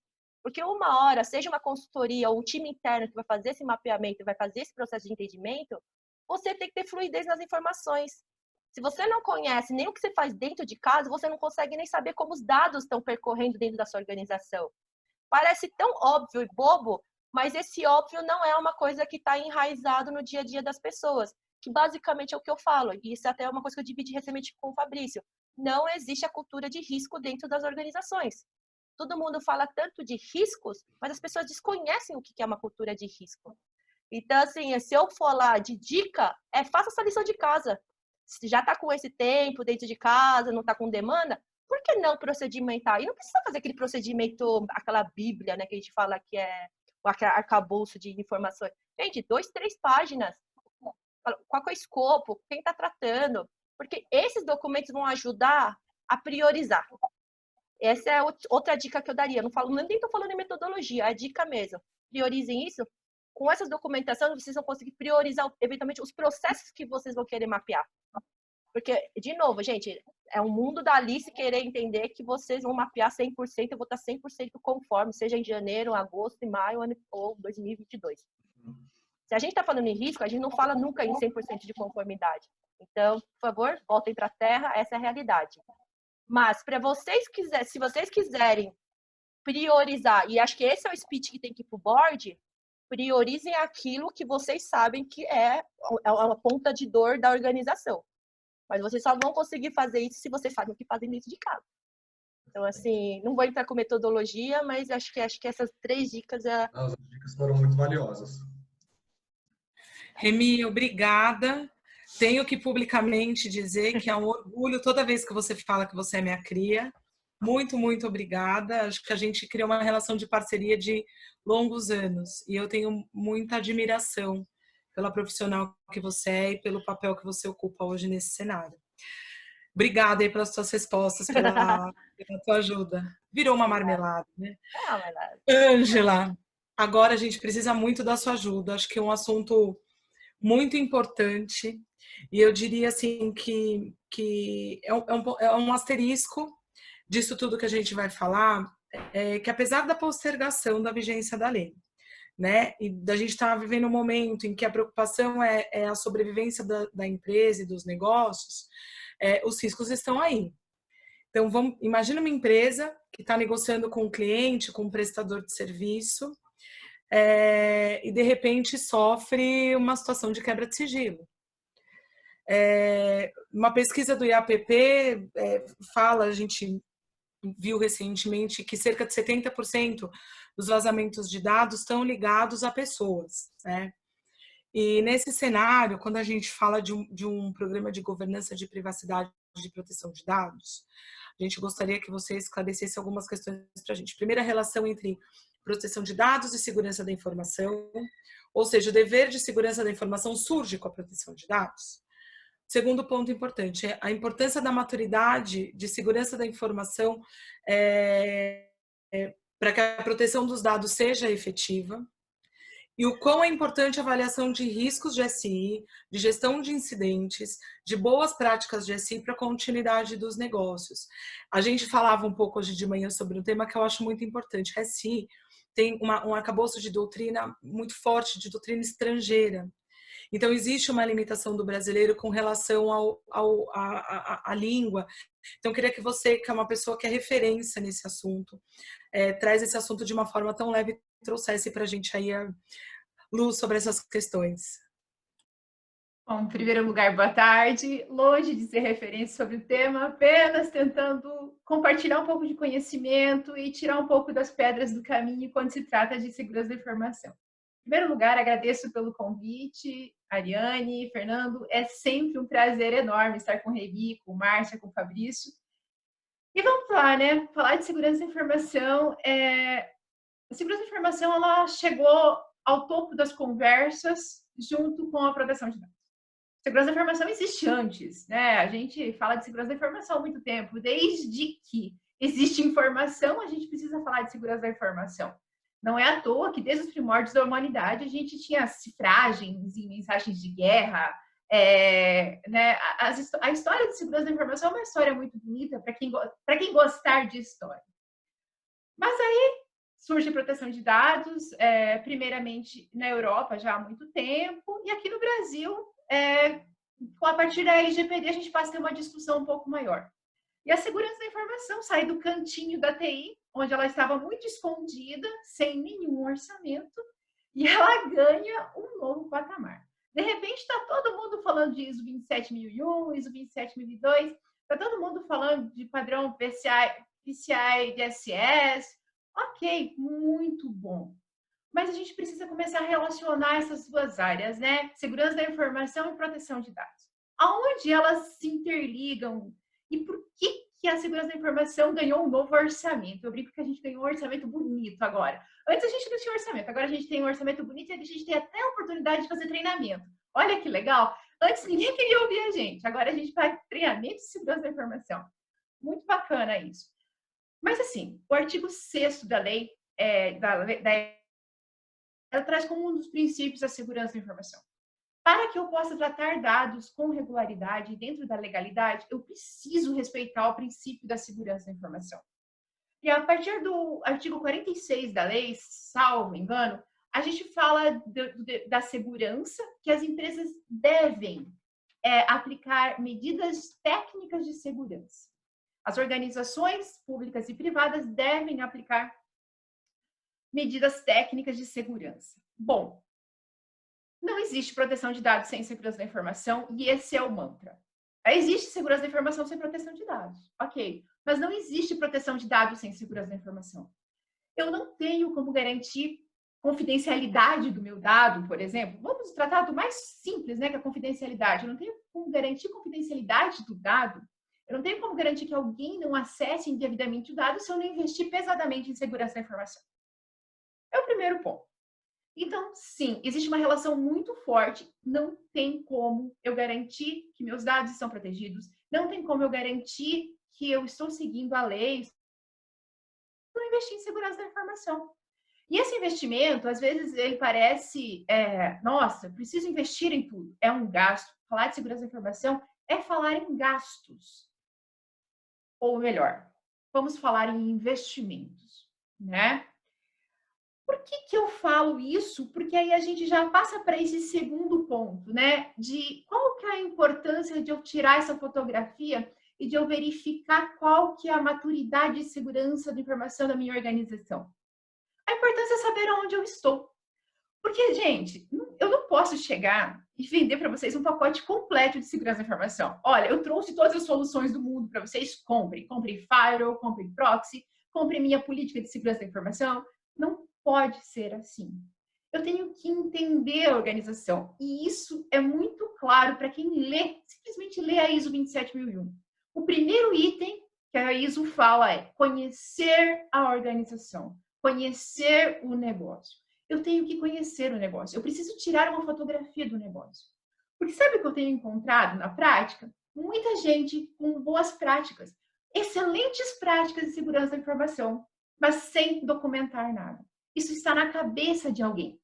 Porque uma hora, seja uma consultoria ou um time interno que vai fazer esse mapeamento, vai fazer esse processo de entendimento, você tem que ter fluidez nas informações. Se você não conhece nem o que você faz dentro de casa, você não consegue nem saber como os dados estão percorrendo dentro da sua organização. Parece tão óbvio e bobo, mas esse óbvio não é uma coisa que está enraizado no dia a dia das pessoas, que basicamente é o que eu falo, e isso até é uma coisa que eu dividi recentemente com o Fabrício. Não existe a cultura de risco dentro das organizações. Todo mundo fala tanto de riscos, mas as pessoas desconhecem o que é uma cultura de risco. Então, assim, se eu for lá de dica, faça essa lição de casa. Se já está com esse tempo dentro de casa, não está com demanda, por que não procedimentar? E não precisa fazer aquele procedimento, aquela bíblia, né, que a gente fala que é o arcabouço de informações. Gente, 2, 3 páginas. Qual é o escopo? Quem está tratando? Porque esses documentos vão ajudar a priorizar. Essa é outra dica que eu daria. Não falo, nem estou falando em metodologia, é dica mesmo. Priorizem isso. Com essas documentações, vocês vão conseguir priorizar, eventualmente, os processos que vocês vão querer mapear. Porque, de novo, gente, é um mundo da Alice querer entender que vocês vão mapear 100%, eu vou estar 100% conforme, seja em janeiro, agosto, maio ou 2022. Se a gente está falando em risco, a gente não fala nunca em 100% de conformidade. Então, por favor, voltem para a terra, essa é a realidade. Mas, para vocês quiserem, se vocês quiserem priorizar, e acho que esse é o speech que tem que ir para o board, priorizem aquilo que vocês sabem que é uma ponta de dor da organização. Mas vocês só vão conseguir fazer isso se vocês sabem o que fazem dentro de casa. Então, assim, não vou entrar com metodologia, mas acho que essas 3 dicas As dicas foram muito valiosas. Remi, obrigada. Tenho que publicamente dizer que é um orgulho toda vez que você fala que você é minha cria. Muito, muito obrigada. Acho que a gente criou uma relação de parceria de longos anos e eu tenho muita admiração pela profissional que você é e pelo papel que você ocupa hoje nesse cenário. Obrigada aí pelas suas respostas, pela tua ajuda. Virou uma marmelada, né? Ângela, agora a gente precisa muito da sua ajuda. Acho que é um assunto muito importante e eu diria assim que é um asterisco disso tudo que a gente vai falar, que apesar da postergação da vigência da lei, né, e da gente estar vivendo um momento em que a preocupação é a sobrevivência da empresa e dos negócios, os riscos estão aí. Então, imagina uma empresa que está negociando com um cliente, com um prestador de serviço, e de repente sofre uma situação de quebra de sigilo. Uma pesquisa do IAPP fala, a gente viu recentemente, que cerca de 70% dos vazamentos de dados estão ligados a pessoas, né? E nesse cenário, quando a gente fala de um programa de governança de privacidade e de proteção de dados, a gente gostaria que você esclarecesse algumas questões para a gente. Primeiro, a relação entre proteção de dados e segurança da informação, ou seja, o dever de segurança da informação surge com a proteção de dados. Segundo ponto importante, a importância da maturidade de segurança da informação para que a proteção dos dados seja efetiva. E o quão é importante a avaliação de riscos de SI, de gestão de incidentes, de boas práticas de SI para a continuidade dos negócios. A gente falava um pouco hoje de manhã sobre um tema que eu acho muito importante. A SI tem um arcabouço de doutrina muito forte, de doutrina estrangeira. Então, existe uma limitação do brasileiro com relação à língua. Então, eu queria que você, que é uma pessoa que é referência nesse assunto, traz esse assunto de uma forma tão leve e trouxesse para a gente aí a luz sobre essas questões. Bom, em primeiro lugar, boa tarde. Longe de ser referência sobre o tema, apenas tentando compartilhar um pouco de conhecimento e tirar um pouco das pedras do caminho quando se trata de segurança da informação. Em primeiro lugar, agradeço pelo convite, Ariane, Fernando. É sempre um prazer enorme estar com o Remi, com Márcia, com o Fabrício. E vamos lá, né? Falar de segurança da informação. A segurança da informação ela chegou ao topo das conversas junto com a proteção de dados. A segurança da informação existe antes, né? A gente fala de segurança da informação há muito tempo. Desde que existe informação, a gente precisa falar de segurança da informação. Não é à toa que desde os primórdios da humanidade a gente tinha cifragens em mensagens de guerra, Né, a história de segurança da informação é uma história muito bonita para quem gostar de história. Mas aí surge a proteção de dados, primeiramente na Europa já há muito tempo, e aqui no Brasil, a partir da LGPD, a gente passa a ter uma discussão um pouco maior. E a segurança da informação sai do cantinho da TI, onde ela estava muito escondida, sem nenhum orçamento, e ela ganha um novo patamar. De repente, está todo mundo falando de ISO 27001, ISO 27002, está todo mundo falando de padrão PCI DSS. Ok, muito bom. Mas a gente precisa começar a relacionar essas duas áreas, né? Segurança da informação e proteção de dados. Aonde elas se interligam e por que a segurança da informação ganhou um novo orçamento? Eu brinco que a gente ganhou um orçamento bonito agora. Antes a gente não tinha orçamento, agora a gente tem um orçamento bonito e a gente tem até a oportunidade de fazer treinamento. Olha que legal! Antes ninguém queria ouvir a gente, agora a gente faz treinamento de segurança da informação. Muito bacana isso. Mas assim, o artigo 6º da lei, ela traz como um dos princípios a segurança da informação. Para que eu possa tratar dados com regularidade dentro da legalidade, eu preciso respeitar o princípio da segurança da informação. E a partir do artigo 46 da lei, salvo engano, a gente fala da segurança que as empresas devem aplicar medidas técnicas de segurança. As organizações públicas e privadas devem aplicar medidas técnicas de segurança. Bom, não existe proteção de dados sem segurança da informação e esse é o mantra. Existe segurança da informação sem proteção de dados, ok. Mas não existe proteção de dados sem segurança da informação. Eu não tenho como garantir confidencialidade do meu dado, por exemplo. Vamos tratar do mais simples, né, que é a confidencialidade. Eu não tenho como garantir confidencialidade do dado. Eu não tenho como garantir que alguém não acesse indevidamente o dado se eu não investir pesadamente em segurança da informação. É o primeiro ponto. Então, sim, existe uma relação muito forte. Não tem como eu garantir que meus dados estão protegidos. Não tem como eu garantir que eu estou seguindo a lei. Eu investi em segurança da informação. E esse investimento, às vezes, ele parece, nossa, preciso investir em tudo. É um gasto. Falar de segurança da informação é falar em gastos. Ou melhor, vamos falar em investimentos, né? Por que eu falo isso? Porque aí a gente já passa para esse segundo ponto, né? De qual que é a importância de eu tirar essa fotografia e de eu verificar qual que é a maturidade e segurança da informação da minha organização. A importância é saber onde eu estou. Porque, gente, eu não posso chegar e vender para vocês um pacote completo de segurança da informação. Olha, eu trouxe todas as soluções do mundo para vocês. Comprem firewall, comprem proxy, comprem minha política de segurança da informação. Não pode ser assim. Eu tenho que entender a organização. E isso é muito claro para quem lê, simplesmente lê a ISO 27001. O primeiro item que a ISO fala é conhecer a organização, conhecer o negócio. Eu tenho que conhecer o negócio. Eu preciso tirar uma fotografia do negócio. Porque sabe o que eu tenho encontrado na prática? Muita gente com boas práticas, excelentes práticas de segurança da informação, mas sem documentar nada. Isso está na cabeça de alguém.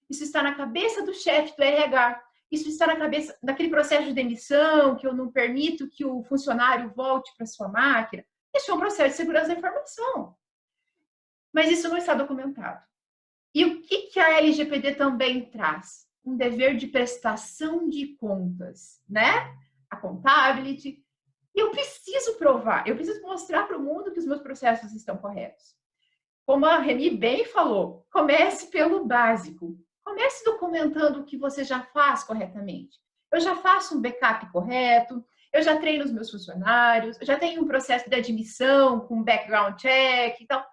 Isso está na cabeça do chefe do RH. Isso está na cabeça daquele processo de demissão, que eu não permito que o funcionário volte para sua máquina. Isso é um processo de segurança da informação. Mas isso não está documentado. E o que a LGPD também traz? Um dever de prestação de contas, né? A accountability. E eu preciso provar, eu preciso mostrar para o mundo que os meus processos estão corretos. Como a Reni bem falou, comece pelo básico. Comece documentando o que você já faz corretamente. Eu já faço um backup correto, eu já treino os meus funcionários, eu já tenho um processo de admissão com background check e tal.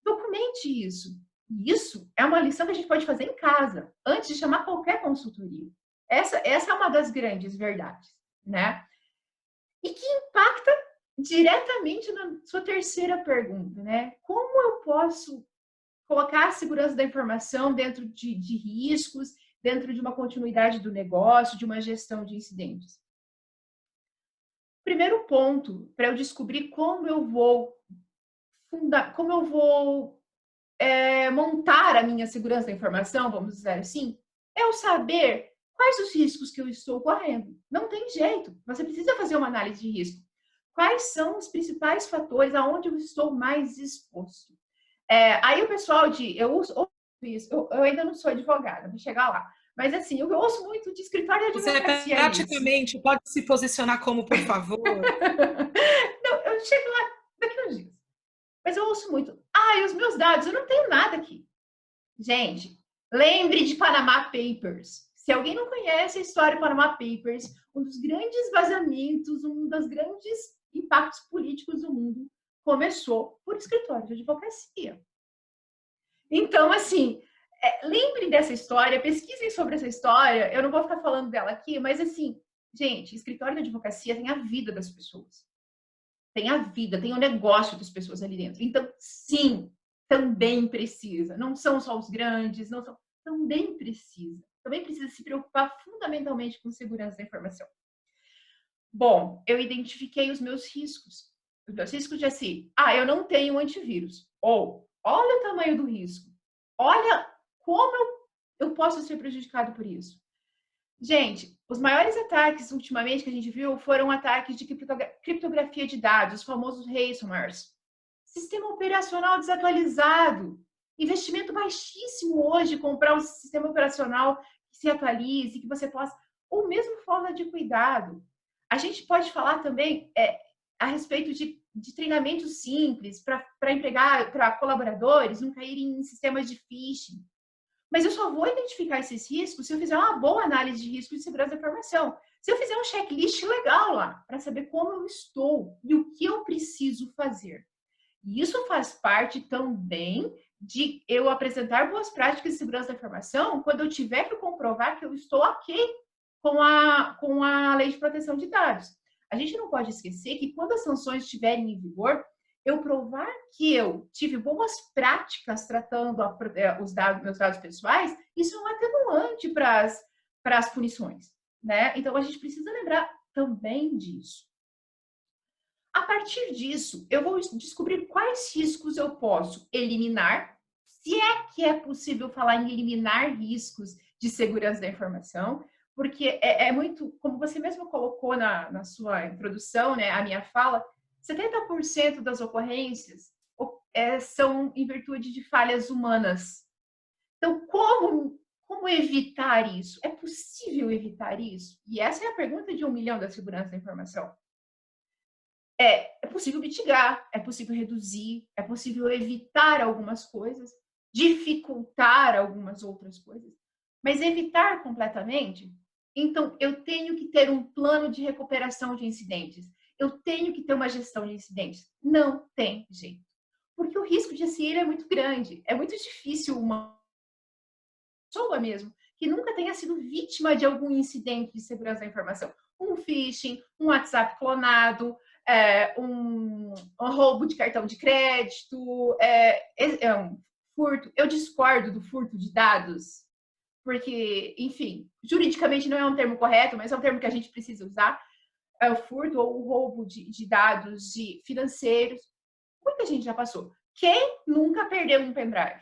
Documente isso. E isso é uma lição que a gente pode fazer em casa, antes de chamar qualquer consultoria. Essa é uma das grandes verdades, né? E que impacta diretamente na sua terceira pergunta, né? Como eu posso colocar a segurança da informação dentro de riscos, dentro de uma continuidade do negócio, de uma gestão de incidentes? Primeiro ponto, para eu descobrir como eu vou montar a minha segurança da informação, vamos dizer assim, é eu saber Quais os riscos que eu estou correndo? Não tem jeito. Você precisa fazer uma análise de risco. Quais são os principais fatores aonde eu estou mais exposto? Aí o pessoal eu ouço isso, eu ainda não sou advogada, vou chegar lá. Mas assim, eu ouço muito de escritório de advocacia. Você praticamente pode se posicionar como, por favor? Não, eu chego lá daqui a uns dias. Mas eu ouço muito. E os meus dados, eu não tenho nada aqui. Gente, lembre de Panama Papers. Se alguém não conhece a história do Panama Papers, um dos grandes vazamentos, um dos grandes impactos políticos do mundo começou por escritório de advocacia. Então, assim, lembrem dessa história, pesquisem sobre essa história. Eu não vou ficar falando dela aqui, mas assim, gente, escritório de advocacia tem a vida das pessoas. Tem a vida, tem o negócio das pessoas ali dentro. Então, sim, também precisa. Não são só os grandes, não são. Também precisa. Também precisa se preocupar fundamentalmente com segurança da informação. Bom, eu identifiquei os meus riscos. Os meus riscos de assim, eu não tenho antivírus. Ou, olha o tamanho do risco. Olha como eu posso ser prejudicado por isso. Gente, os maiores ataques ultimamente que a gente viu foram ataques de criptografia de dados, os famosos ransomwares. Sistema operacional desatualizado. Investimento baixíssimo hoje, comprar um sistema operacional que se atualize, que você possa... Ou mesmo forma de cuidado. A gente pode falar também a respeito de treinamentos simples para colaboradores não caírem em sistemas de phishing. Mas eu só vou identificar esses riscos se eu fizer uma boa análise de risco de segurança da informação. Se eu fizer um checklist legal lá, para saber como eu estou e o que eu preciso fazer. E isso faz parte também de eu apresentar boas práticas de segurança da informação quando eu tiver que comprovar que eu estou ok com a Lei de Proteção de Dados. A gente não pode esquecer que quando as sanções estiverem em vigor, eu provar que eu tive boas práticas tratando meus dados pessoais, isso é um atenuante para as punições, né? Então, a gente precisa lembrar também disso. A partir disso, eu vou descobrir quais riscos eu posso eliminar, se é que é possível falar em eliminar riscos de segurança da informação, porque é muito, como você mesmo colocou na sua introdução, né, a minha fala, 70% das ocorrências são em virtude de falhas humanas. Então, como evitar isso? É possível evitar isso? E essa é a pergunta de 1 milhão da segurança da informação. É possível mitigar, é possível reduzir, é possível evitar algumas coisas, dificultar algumas outras coisas, mas evitar completamente? Então, eu tenho que ter um plano de recuperação de incidentes. Eu tenho que ter uma gestão de incidentes. Não tem jeito. Porque o risco de SIR é muito grande. É muito difícil uma pessoa mesmo que nunca tenha sido vítima de algum incidente de segurança da informação. Um phishing, um WhatsApp clonado, um roubo de cartão de crédito, um furto. Eu discordo do furto de dados, porque, enfim, juridicamente não é um termo correto, mas é um termo que a gente precisa usar. É o furto ou o roubo de dados financeiros. Muita gente já passou. Quem nunca perdeu um pendrive?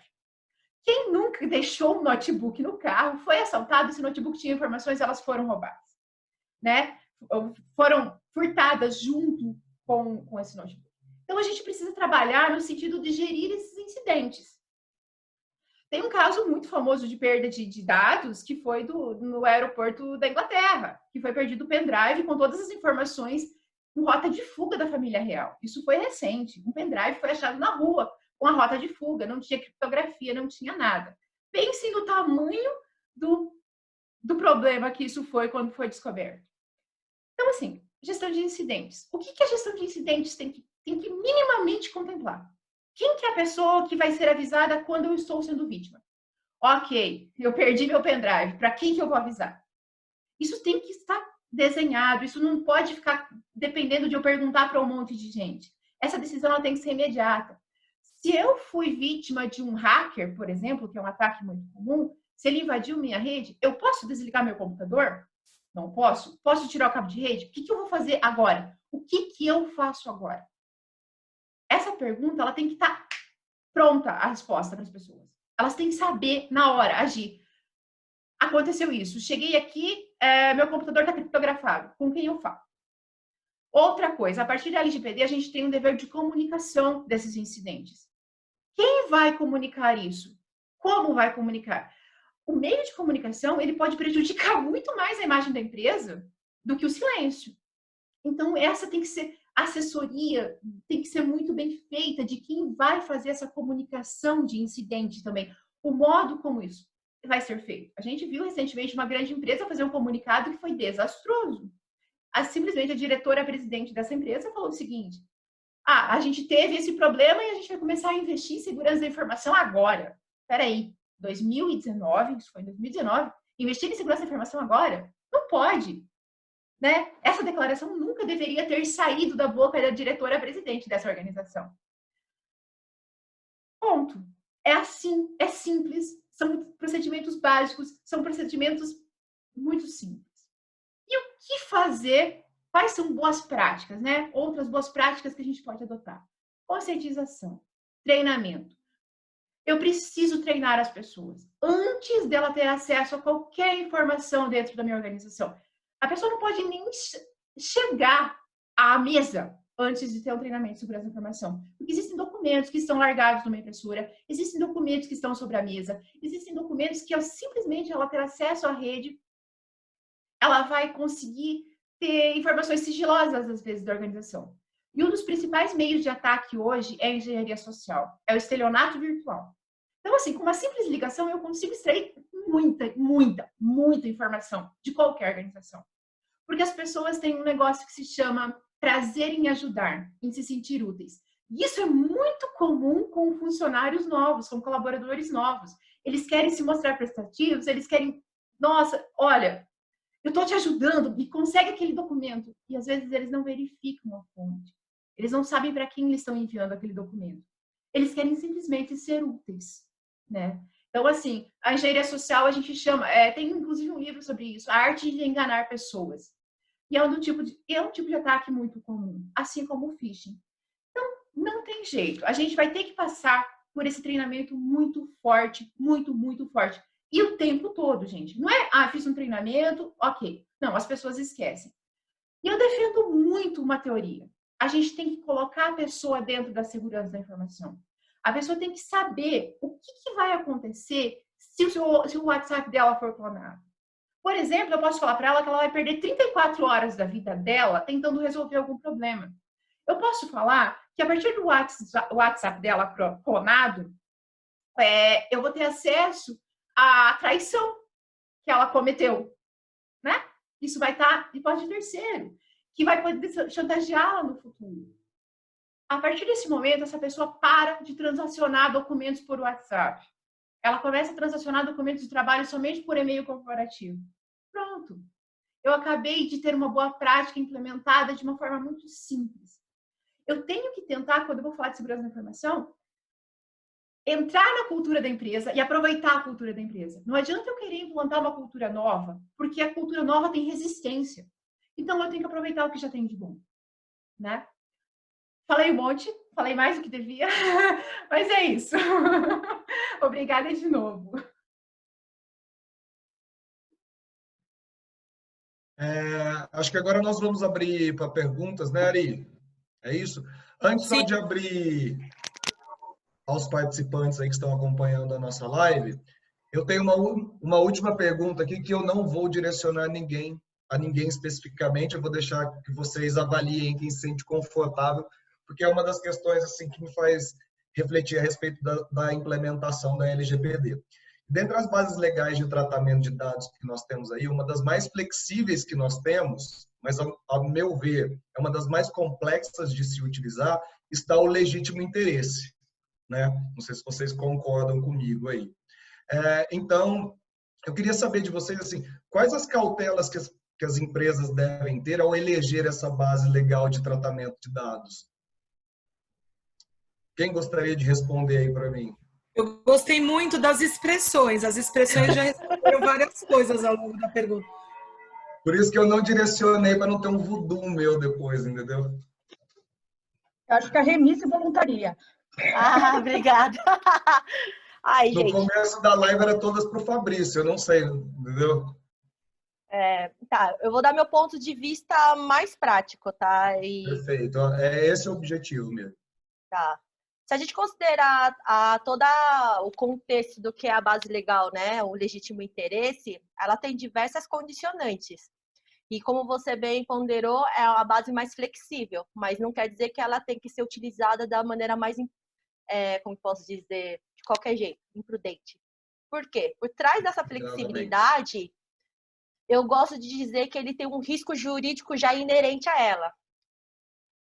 Quem nunca deixou um notebook no carro, foi assaltado, esse notebook tinha informações, elas foram roubadas, né? Foram furtadas junto com esse notebook. Então, a gente precisa trabalhar no sentido de gerir esses incidentes. Tem um caso muito famoso de perda de dados, que foi no aeroporto da Inglaterra, que foi perdido o pendrive com todas as informações com rota de fuga da família real. Isso foi recente. Um pendrive foi achado na rua com a rota de fuga, não tinha criptografia, não tinha nada. Pensem no tamanho do problema que isso foi quando foi descoberto. Então, assim, gestão de incidentes. O que a gestão de incidentes tem que minimamente contemplar? Quem que é a pessoa que vai ser avisada quando eu estou sendo vítima? Ok, eu perdi meu pendrive. Para quem que eu vou avisar? Isso tem que estar desenhado. Isso não pode ficar dependendo de eu perguntar para um monte de gente. Essa decisão ela tem que ser imediata. Se eu fui vítima de um hacker, por exemplo, que é um ataque muito comum, se ele invadiu minha rede, eu posso desligar meu computador? Não posso? Posso tirar o cabo de rede? O que eu vou fazer agora? O que eu faço agora? Essa pergunta ela tem que estar pronta a resposta para as pessoas. Elas têm que saber na hora agir. aconteceu isso. Cheguei aqui, meu computador está criptografado. Com quem eu falo? Outra coisa, a partir da LGPD, a gente tem um dever de comunicação desses incidentes. Quem vai comunicar isso? Como vai comunicar? O meio de comunicação, ele pode prejudicar muito mais a imagem da empresa do que o silêncio. Então, essa tem que ser assessoria, tem que ser muito bem feita de quem vai fazer essa comunicação de incidente também. O modo como isso vai ser feito. A gente viu recentemente uma grande empresa fazer um comunicado que foi desastroso. Simplesmente a diretora-presidente dessa empresa falou o seguinte: a gente teve esse problema e a gente vai começar a investir em segurança da informação agora. Espera aí, 2019, isso foi em 2019, investir em segurança da informação agora? Não pode. Né? Essa declaração nunca deveria ter saído da boca da diretora-presidente dessa organização. Ponto. É assim, é simples, são procedimentos básicos, são procedimentos muito simples. E o que fazer? Quais são boas práticas, né? Outras boas práticas que a gente pode adotar. Conscientização, treinamento. Eu preciso treinar as pessoas antes dela ter acesso a qualquer informação dentro da minha organização. A pessoa não pode nem chegar à mesa antes de ter um treinamento de segurança da informação. Porque existem documentos que estão largados numa impressora, existem documentos que estão sobre a mesa, existem documentos que simplesmente ela ter acesso à rede, ela vai conseguir ter informações sigilosas, às vezes, da organização. E um dos principais meios de ataque hoje é a engenharia social, é o estelionato virtual. Então, assim, com uma simples ligação, eu consigo extrair muita informação de qualquer organização. Porque as pessoas têm um negócio que se chama prazer em ajudar, em se sentir úteis. E isso é muito comum com funcionários novos, com colaboradores novos. Eles querem se mostrar prestativos, eles querem, nossa, olha, eu estou te ajudando, me consegue aquele documento. E às vezes eles não verificam a fonte. Eles não sabem para quem eles estão enviando aquele documento. Eles querem simplesmente ser úteis, né? Então, assim, a engenharia social a gente chama, tem inclusive um livro sobre isso, a arte de enganar pessoas. E é um tipo de ataque muito comum, assim como o phishing. Então, não tem jeito. A gente vai ter que passar por esse treinamento muito forte, muito forte. E o tempo todo, gente. Não é, fiz um treinamento, ok. Não, as pessoas esquecem. E eu defendo muito uma teoria. A gente tem que colocar a pessoa dentro da segurança da informação. A pessoa tem que saber o que vai acontecer se o WhatsApp dela for clonado. Por exemplo, eu posso falar para ela que ela vai perder 34 horas da vida dela tentando resolver algum problema. Eu posso falar que a partir do WhatsApp dela clonado, eu vou ter acesso à traição que ela cometeu, né? Isso vai estar de parte de terceiro, que vai poder chantageá-la no futuro. A partir desse momento, essa pessoa para de transacionar documentos por WhatsApp. Ela começa a transacionar documentos de trabalho somente por e-mail corporativo. Pronto. Eu acabei de ter uma boa prática implementada de uma forma muito simples. Eu tenho que tentar, quando eu vou falar de segurança da informação, entrar na cultura da empresa e aproveitar a cultura da empresa. Não adianta eu querer implantar uma cultura nova, porque a cultura nova tem resistência. Então, eu tenho que aproveitar o que já tem de bom, né? Falei um monte, falei mais do que devia, mas é isso. Obrigada de novo. Acho que agora nós vamos abrir para perguntas, né, Ari? É isso? Antes só de abrir aos participantes aí que estão acompanhando a nossa live, eu tenho uma última pergunta aqui que eu não vou direcionar a ninguém especificamente, eu vou deixar que vocês avaliem quem se sente confortável, porque é uma das questões assim que me faz refletir a respeito da implementação da LGPD. Dentre as bases legais de tratamento de dados que nós temos aí, uma das mais flexíveis que nós temos, mas ao meu ver, é uma das mais complexas de se utilizar, está o legítimo interesse, né? Não sei se vocês concordam comigo aí. Então, eu queria saber de vocês, assim, quais as cautelas que as empresas devem ter ao eleger essa base legal de tratamento de dados? Quem gostaria de responder aí para mim? Eu gostei muito das expressões. As expressões já responderam várias coisas ao longo da pergunta. Por isso que eu não direcionei para não ter um voodoo meu depois, entendeu? Eu acho que a remissa voluntaria. Obrigada. Ai, No gente. começo da live era todas pro Fabrício, eu não sei, entendeu? Tá, eu vou dar meu ponto de vista mais prático, tá? Perfeito. É esse o objetivo mesmo. Tá. Se a gente considerar todo o contexto do que é a base legal, né, o legítimo interesse, ela tem diversas condicionantes. E como você bem ponderou, é a base mais flexível, mas não quer dizer que ela tem que ser utilizada da maneira mais, como posso dizer, de qualquer jeito, imprudente. Por quê? Por trás dessa flexibilidade, eu gosto de dizer que ele tem um risco jurídico já inerente a ela.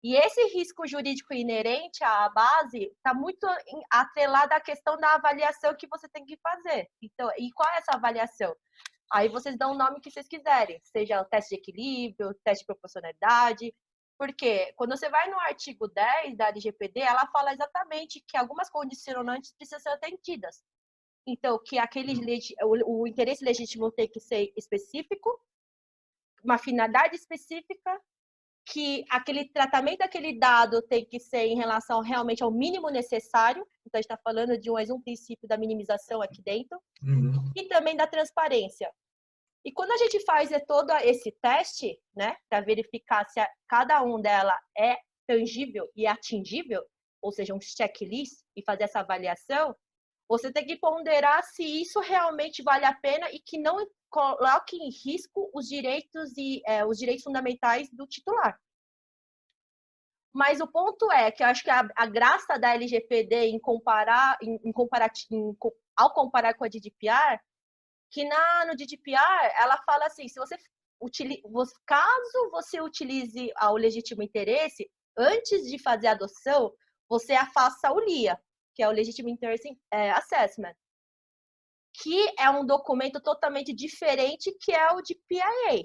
E esse risco jurídico inerente à base está muito atrelado à questão da avaliação que você tem que fazer. Então, e qual é essa avaliação? Aí vocês dão o nome que vocês quiserem, seja o teste de equilíbrio, o teste de proporcionalidade. Porque quando você vai no artigo 10 da LGPD, ela fala exatamente que algumas condicionantes precisam ser atendidas. Então, que o interesse legítimo tem que ser específico, uma finalidade específica, que aquele tratamento daquele dado tem que ser em relação realmente ao mínimo necessário. Então, a gente está falando de mais um princípio da minimização aqui dentro. E também da transparência. E quando a gente faz todo esse teste, né, para verificar se cada um dela é tangível e atingível, ou seja, um checklist, e fazer essa avaliação, você tem que ponderar se isso realmente vale a pena e que não coloque em risco os direitos fundamentais do titular. Mas o ponto é que eu acho que a graça da LGPD ao comparar com a GDPR, que no GDPR ela fala assim, caso você utilize o legítimo interesse, antes de fazer a adoção, você faça o LIA, que é o Legitimate Interest Assessment, que é um documento totalmente diferente que é o de PIA.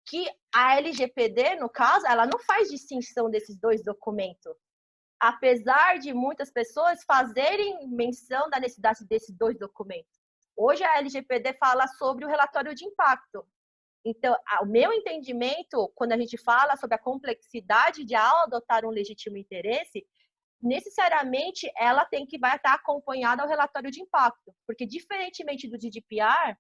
Que a LGPD, no caso, ela não faz distinção desses dois documentos. Apesar de muitas pessoas fazerem menção da necessidade desses dois documentos. Hoje a LGPD fala sobre o relatório de impacto. Então, o meu entendimento, quando a gente fala sobre a complexidade de adotar um legítimo interesse, necessariamente ela vai estar acompanhada ao relatório de impacto. Porque, diferentemente do GDPR,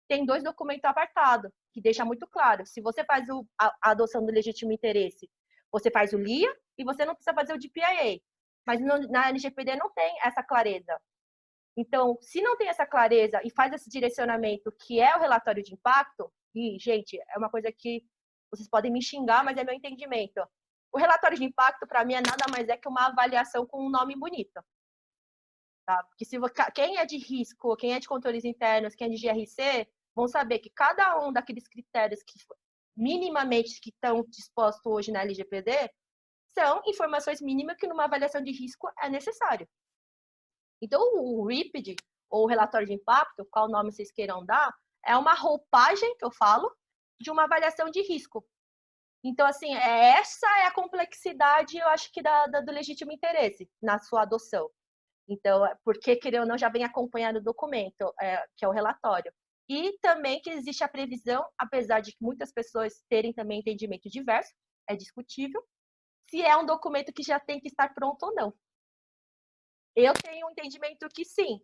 tem dois documentos apartados, que deixa muito claro. Se você faz a adoção do legítimo interesse, você faz o LIA e você não precisa fazer o DPIA. Mas na LGPD não tem essa clareza. Então, se não tem essa clareza e faz esse direcionamento, que é o relatório de impacto, e, gente, é uma coisa que vocês podem me xingar, mas é meu entendimento. O relatório de impacto, para mim, é nada mais que uma avaliação com um nome bonito. Tá? Porque quem é de risco, quem é de controles internos, quem é de GRC, vão saber que cada um daqueles critérios que minimamente que estão dispostos hoje na LGPD são informações mínimas que numa avaliação de risco é necessário. Então, o RIPD, ou relatório de impacto, qual nome vocês queiram dar, é uma roupagem, que eu falo, de uma avaliação de risco. Então, assim, essa é a complexidade, eu acho que do legítimo interesse na sua adoção. Então, porque, querendo ou não, já vem acompanhando o documento, que é o relatório. E também que existe a previsão, apesar de muitas pessoas terem também entendimento diverso, é discutível, se é um documento que já tem que estar pronto ou não. Eu tenho um entendimento que sim.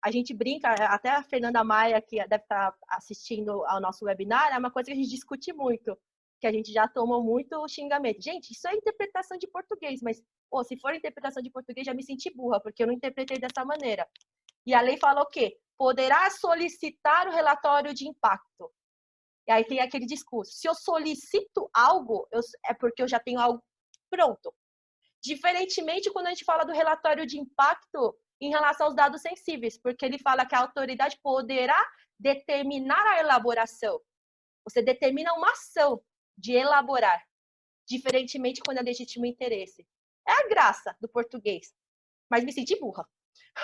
A gente brinca, até a Fernanda Maia, que deve estar assistindo ao nosso webinar, é uma coisa que a gente discute muito, que a gente já tomou muito xingamento. Gente, isso é interpretação de português, mas se for interpretação de português, já me senti burra, porque eu não interpretei dessa maneira. E a lei fala o quê? Poderá solicitar o relatório de impacto. E aí tem aquele discurso. Se eu solicito algo, é porque eu já tenho algo pronto. Diferentemente quando a gente fala do relatório de impacto em relação aos dados sensíveis, porque ele fala que a autoridade poderá determinar a elaboração. Você determina uma ação de elaborar, diferentemente quando é legítimo interesse. É a graça do português, mas me senti burra.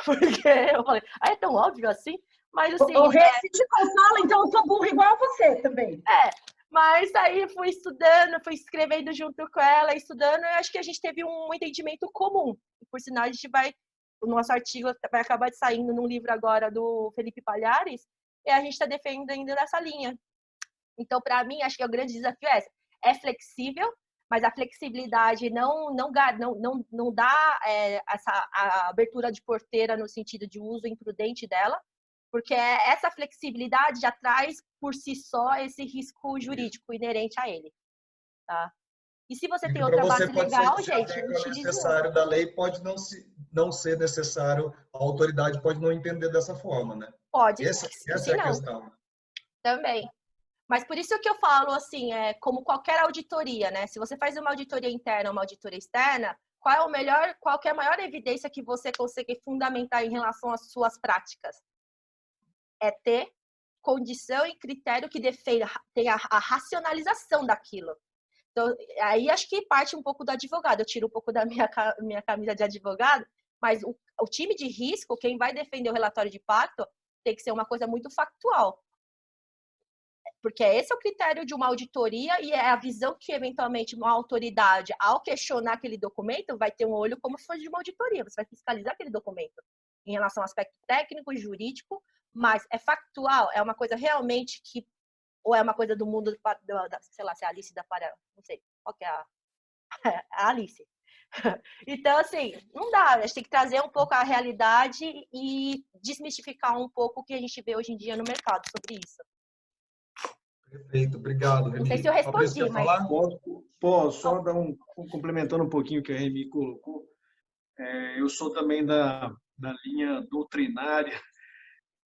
Porque eu falei, é tão óbvio assim? Mas assim... Se te fala, então eu tô burra igual a você também. Mas aí fui estudando, fui escrevendo junto com ela, estudando, e acho que a gente teve um entendimento comum. Por sinal, o nosso artigo vai acabar saindo num livro agora do Felipe Palhares, e a gente está defendendo essa linha. Então, para mim, acho que o grande desafio é flexível, mas a flexibilidade não dá a abertura de porteira no sentido de uso imprudente dela, porque essa flexibilidade já traz por si só esse risco jurídico inerente a ele, tá? E se você tem outra base legal, gente, utilize necessário da lei pode não ser necessário, a autoridade pode não entender dessa forma, né? Pode, Essa é a questão. Também. Mas por isso que eu falo, assim, como qualquer auditoria, né? Se você faz uma auditoria interna ou uma auditoria externa, qual que é a maior evidência que você consegue fundamentar em relação às suas práticas? É ter condição e critério que tenha a racionalização daquilo. Então, aí acho que parte um pouco do advogado. Eu tiro um pouco da minha camisa de advogado, mas o time de risco, quem vai defender o relatório de impacto, tem que ser uma coisa muito factual. Porque esse é o critério de uma auditoria e é a visão que, eventualmente, uma autoridade, ao questionar aquele documento, vai ter um olho como se fosse de uma auditoria. Você vai fiscalizar aquele documento em relação ao aspecto técnico e jurídico, mas é factual, é uma coisa realmente que ou é uma coisa do mundo, sei lá, se é a Alice da Para... Não sei, qual que é a Alice. Então, assim, não dá. A gente tem que trazer um pouco a realidade e desmistificar um pouco o que a gente vê hoje em dia no mercado sobre isso. Perfeito, obrado, Remy. Não sei se eu respondi, mas... Posso só dar complementando um pouquinho o que a Remy colocou. Eu sou também da linha doutrinária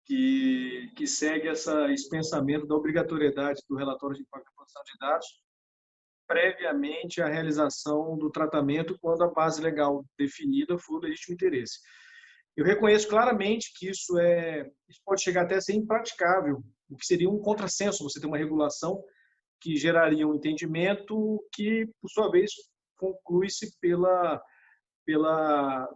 que segue esse pensamento da obrigatoriedade do relatório de impacto da proteção de dados previamente à realização do tratamento quando a base legal definida for o legítimo interesse. Eu reconheço claramente que isso pode chegar até a ser impraticável, o que seria um contrassenso você ter uma regulação que geraria um entendimento que, por sua vez, conclui-se pela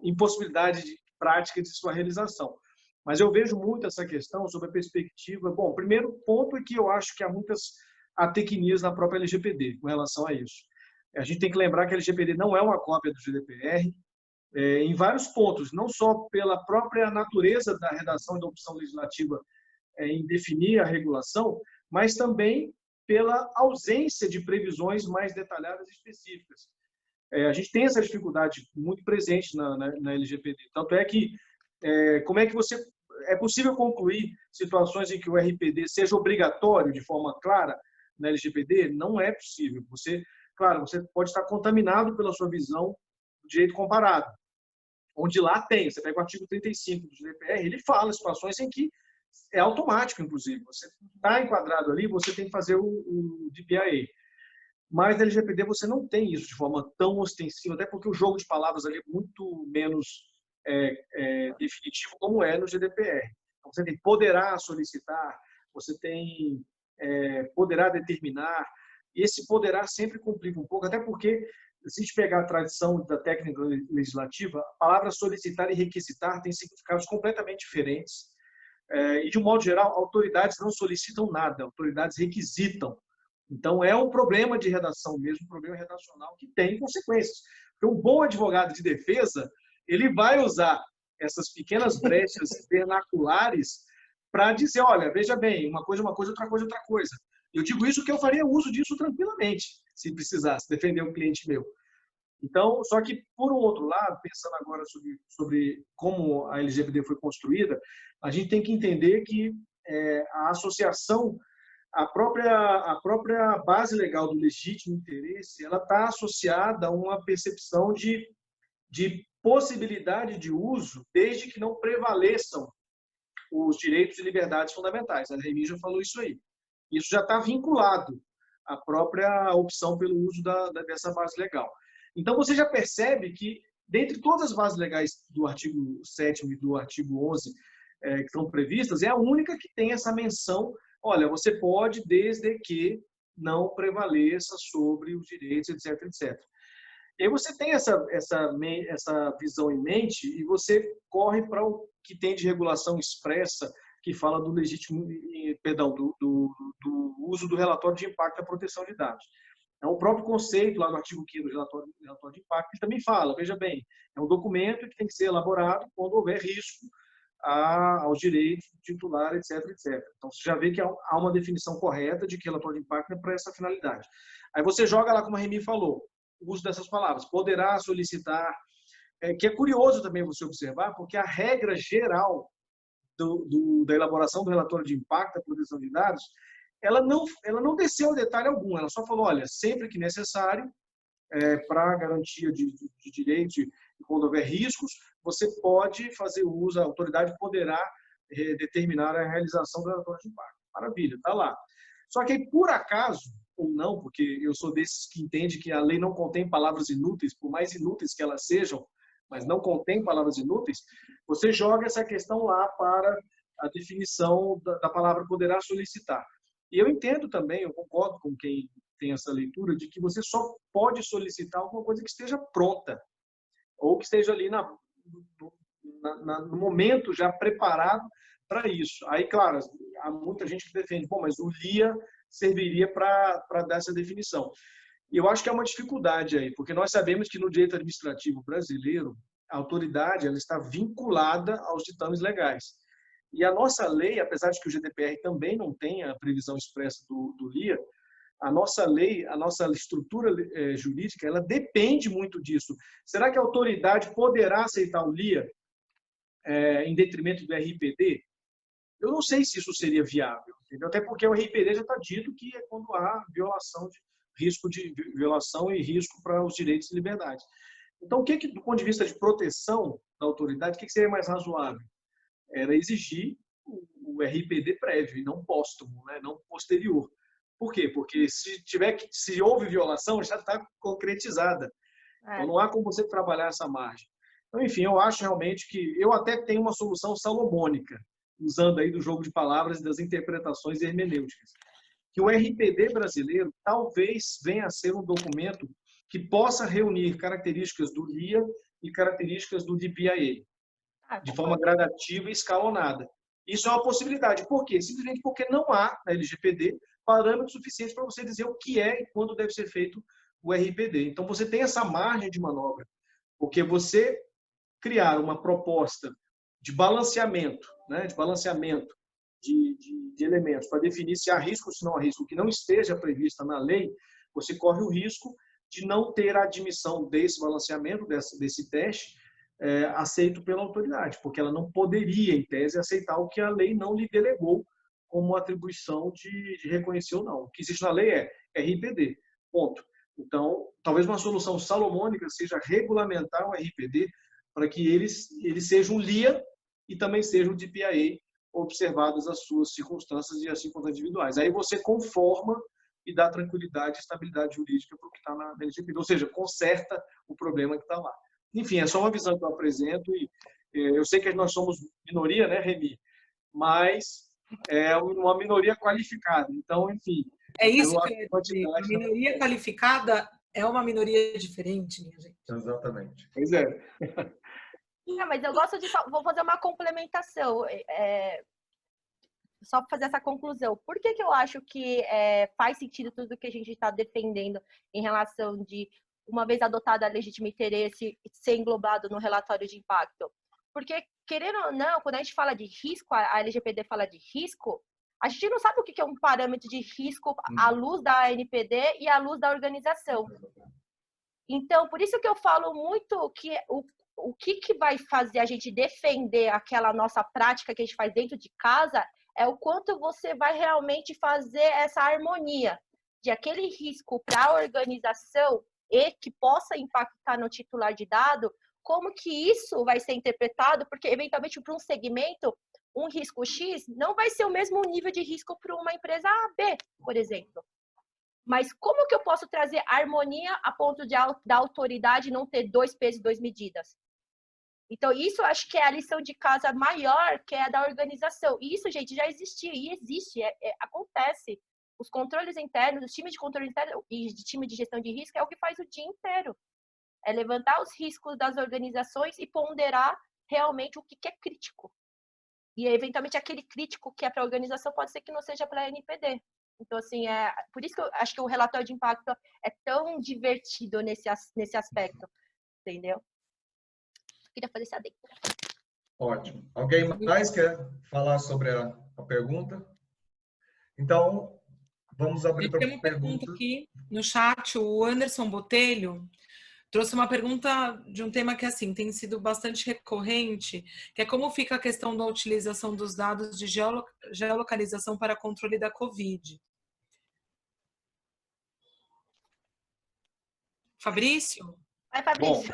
impossibilidade de prática de sua realização. Mas eu vejo muito essa questão sobre a perspectiva. Bom, o primeiro ponto é que eu acho que há muitas atecnias na própria LGPD com relação a isso. A gente tem que lembrar que a LGPD não é uma cópia do GDPR, em vários pontos, não só pela própria natureza da redação e da opção legislativa em definir a regulação, mas também pela ausência de previsões mais detalhadas e específicas. A gente tem essa dificuldade muito presente na LGPD. Tanto é que, como é que é possível concluir situações em que o RPD seja obrigatório de forma clara na LGPD? Não é possível. Claro, você pode estar contaminado pela sua visão do direito comparado, onde lá tem, você pega o artigo 35 do GDPR, ele fala situações em que é automático, inclusive. Você está enquadrado ali, você tem que fazer o DPIA. Mas na LGPD você não tem isso de forma tão ostensiva, até porque o jogo de palavras ali é muito menos definitivo como é no GDPR. Então, você tem poderá solicitar, você tem poderá determinar, e esse poderá sempre complica um pouco, até porque, se a gente pegar a tradição da técnica legislativa, a palavra solicitar e requisitar tem significados completamente diferentes. E, de um modo geral, autoridades não solicitam nada, autoridades requisitam. Então, é um problema de redação mesmo, um problema redacional que tem consequências. Porque um bom advogado de defesa, ele vai usar essas pequenas brechas vernaculares para dizer, olha, veja bem, uma coisa, outra coisa, outra coisa. Eu digo isso que eu faria uso disso tranquilamente, se precisasse defender um cliente meu. Então, só que, por um outro lado, pensando agora sobre como a LGPD foi construída, a gente tem que entender que a associação, a própria base legal do legítimo interesse, ela está associada a uma percepção de possibilidade de uso, desde que não prevaleçam os direitos e liberdades fundamentais. A Remy já falou isso aí. Isso já está vinculado à própria opção pelo uso dessa base legal. Então, você já percebe que, dentre todas as bases legais do artigo 7º e do artigo 11 que estão previstas, é a única que tem essa menção, olha, você pode, desde que não prevaleça sobre os direitos, etc, etc. E aí você tem essa visão em mente e você corre para o que tem de regulação expressa, que fala do legítimo, perdão, do uso do relatório de impacto da proteção de dados. É o próprio conceito lá no artigo 5º do relatório de impacto, que também fala, veja bem, é um documento que tem que ser elaborado quando houver risco aos direitos do titular, etc, etc. Então, você já vê que há uma definição correta de que relatório de impacto é para essa finalidade. Aí você joga lá, como a Remy falou, o uso dessas palavras, poderá solicitar, que é curioso também você observar, porque a regra geral da elaboração do relatório de impacto da proteção de dados, ela não desceu a detalhe algum, ela só falou, olha, sempre que necessário, para garantia de direitos e quando houver riscos, você pode fazer uso, a autoridade poderá determinar a realização do relatório de impacto. Maravilha, está lá. Só que aí, por acaso, ou não, porque eu sou desses que entende que a lei não contém palavras inúteis, por mais inúteis que elas sejam, mas não contém palavras inúteis, você joga essa questão lá para a definição da palavra poderá solicitar. E eu entendo também, eu concordo com quem tem essa leitura, de que você só pode solicitar alguma coisa que esteja pronta, ou que esteja ali no momento já preparado para isso. Aí, claro, há muita gente que defende, bom, mas o LIA serviria para dar essa definição. E eu acho que é uma dificuldade aí, porque nós sabemos que no direito administrativo brasileiro, a autoridade ela está vinculada aos ditames legais. E a nossa lei, apesar de que o GDPR também não tem a previsão expressa do LIA, a nossa lei, a nossa estrutura jurídica, ela depende muito disso. Será que a autoridade poderá aceitar o LIA em detrimento do RIPD? Eu não sei se isso seria viável, entendeu? Até porque o RIPD já está dito que é quando há risco de violação e risco para os direitos e liberdades. Então, do ponto de vista de proteção da autoridade, o que seria mais razoável? Era exigir o RIPD prévio e não póstumo, né? Não posterior. Por quê? Porque se houve violação, já está concretizada. Então, não há como você trabalhar essa margem. Então, enfim, eu acho realmente que eu até tenho uma solução salomônica, usando aí do jogo de palavras e das interpretações hermenêuticas. Que o RIPD brasileiro talvez venha a ser um documento que possa reunir características do LIA e características do DPIA, de forma gradativa e escalonada. Isso é uma possibilidade. Por quê? Simplesmente porque não há na LGPD parâmetros suficientes para você dizer o que é e quando deve ser feito o RIPD. Então, você tem essa margem de manobra, porque você criar uma proposta de balanceamento, né, de elementos para definir se há risco ou se não há risco que não esteja prevista na lei, você corre o risco de não ter a admissão desse balanceamento, desse teste, aceito pela autoridade, porque ela não poderia, em tese, aceitar o que a lei não lhe delegou como atribuição de reconhecer ou não. O que existe na lei é RIPD, ponto. Então, talvez uma solução salomônica seja regulamentar o RIPD para que ele seja um LIA e também seja um DPIA, observadas as suas circunstâncias e as circunstâncias individuais. Aí você conforma e dá tranquilidade e estabilidade jurídica para o que está na LGPD, ou seja, conserta o problema que está lá. Enfim, é só uma visão que eu apresento e eu sei que nós somos minoria, né, Remy? Mas é uma minoria qualificada. Então, enfim. É isso que eu ia dizer. A minoria qualificada é uma minoria diferente, minha gente. Exatamente. Pois é. Mas eu gosto de... Vou fazer uma complementação. Só para fazer essa conclusão. Por que eu acho que faz sentido tudo que a gente está defendendo em relação de, uma vez adotada a legítimo interesse, ser englobado no relatório de impacto? Porque, querendo ou não, quando a gente fala de risco, a LGPD fala de risco, a gente não sabe o que é um parâmetro de risco à luz da ANPD e à luz da organização. Então, por isso que eu falo muito que o que vai fazer a gente defender aquela nossa prática que a gente faz dentro de casa é o quanto você vai realmente fazer essa harmonia de aquele risco para a organização e que possa impactar no titular de dado, como que isso vai ser interpretado, porque eventualmente para um segmento, um risco X não vai ser o mesmo nível de risco para uma empresa B, por exemplo. Mas como que eu posso trazer harmonia a ponto da autoridade não ter 2 pesos e 2 medidas? Então, isso eu acho que é a lição de casa maior, que é a da organização. E isso, gente, já existia e existe, acontece. Os controles internos, os times de controle interno e de time de gestão de risco é o que faz o dia inteiro. É levantar os riscos das organizações e ponderar realmente o que é crítico. E, eventualmente, aquele crítico que é para a organização pode ser que não seja para a NPD. Então, assim, por isso que eu acho que o relatório de impacto é tão divertido nesse aspecto, entendeu? Queria fazer esse adendo. Ótimo. Alguém mais quer falar sobre a pergunta? Então, vamos abrir para Tem uma pergunta perguntas. aqui no chat, o Anderson Botelho trouxe uma pergunta de um tema que assim tem sido bastante recorrente, que é como fica a questão da utilização dos dados de geolocalização para controle da Covid. Fabrício? Vai, Bom, Fabrício.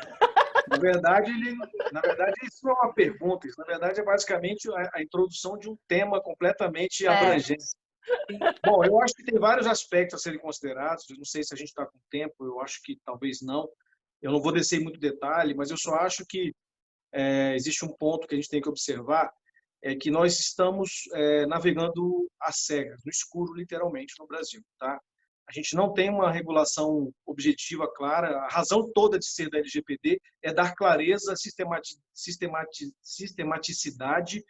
na verdade, isso não é uma pergunta, isso na verdade é basicamente a introdução de um tema completamente abrangente. Bom, eu acho que tem vários aspectos a serem considerados, eu não sei se a gente está com tempo, eu acho que talvez não. Eu não vou descer em muito detalhe, mas eu só acho que existe um ponto que a gente tem que observar, é que nós estamos navegando às cegas, no escuro, literalmente, no Brasil. Tá? A gente não tem uma regulação objetiva clara. A razão toda de ser da LGPD é dar clareza, sistematicidade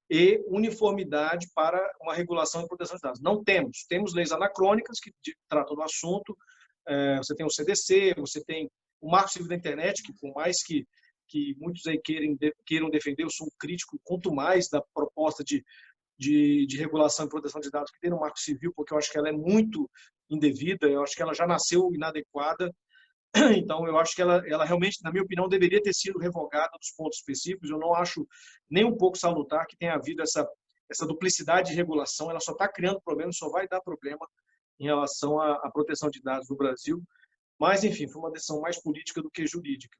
e uniformidade para uma regulação e proteção de dados. Não temos. Temos leis anacrônicas que tratam do assunto. Você tem o CDC, você tem o Marco Civil da Internet, que por mais que muitos aí queiram defender, eu sou um crítico, quanto mais da proposta de regulação e proteção de dados que tem no Marco Civil, porque eu acho que ela é muito indevida, eu acho que ela já nasceu inadequada. Então, eu acho que ela realmente, na minha opinião, deveria ter sido revogada dos pontos específicos. Eu não acho nem um pouco salutar que tenha havido essa duplicidade de regulação. Ela só está criando problemas, só vai dar problema em relação à proteção de dados no Brasil. Mas, enfim, foi uma decisão mais política do que jurídica.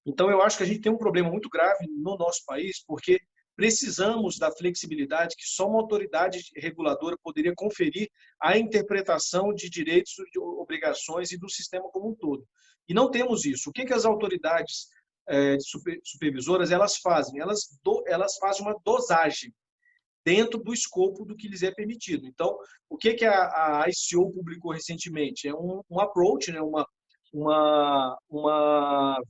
Então, eu acho que a gente tem um problema muito grave no nosso país, porque precisamos da flexibilidade que só uma autoridade reguladora poderia conferir à interpretação de direitos, de obrigações e do sistema como um todo. E não temos isso. O que as autoridades supervisoras elas fazem? Elas fazem uma dosagem dentro do escopo do que lhes é permitido. Então, o que a ICO publicou recentemente? É um approach, né? uma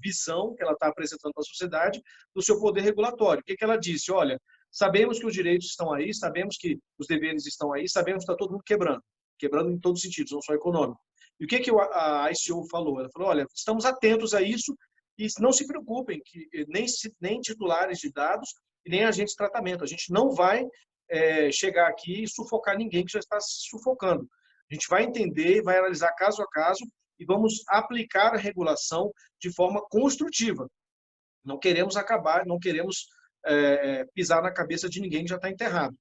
visão que ela está apresentando para a sociedade do seu poder regulatório. O que ela disse? Olha, sabemos que os direitos estão aí, sabemos que os deveres estão aí, sabemos que está todo mundo quebrando em todos os sentidos, não só econômico. E o que a ICO falou? Ela falou, olha, estamos atentos a isso e não se preocupem, que nem titulares de dados e nem agentes de tratamento. A gente não vai chegar aqui e sufocar ninguém que já está se sufocando. A gente vai entender, vai analisar caso a caso e vamos aplicar a regulação de forma construtiva. Não queremos acabar, não queremos pisar na cabeça de ninguém que já está enterrado.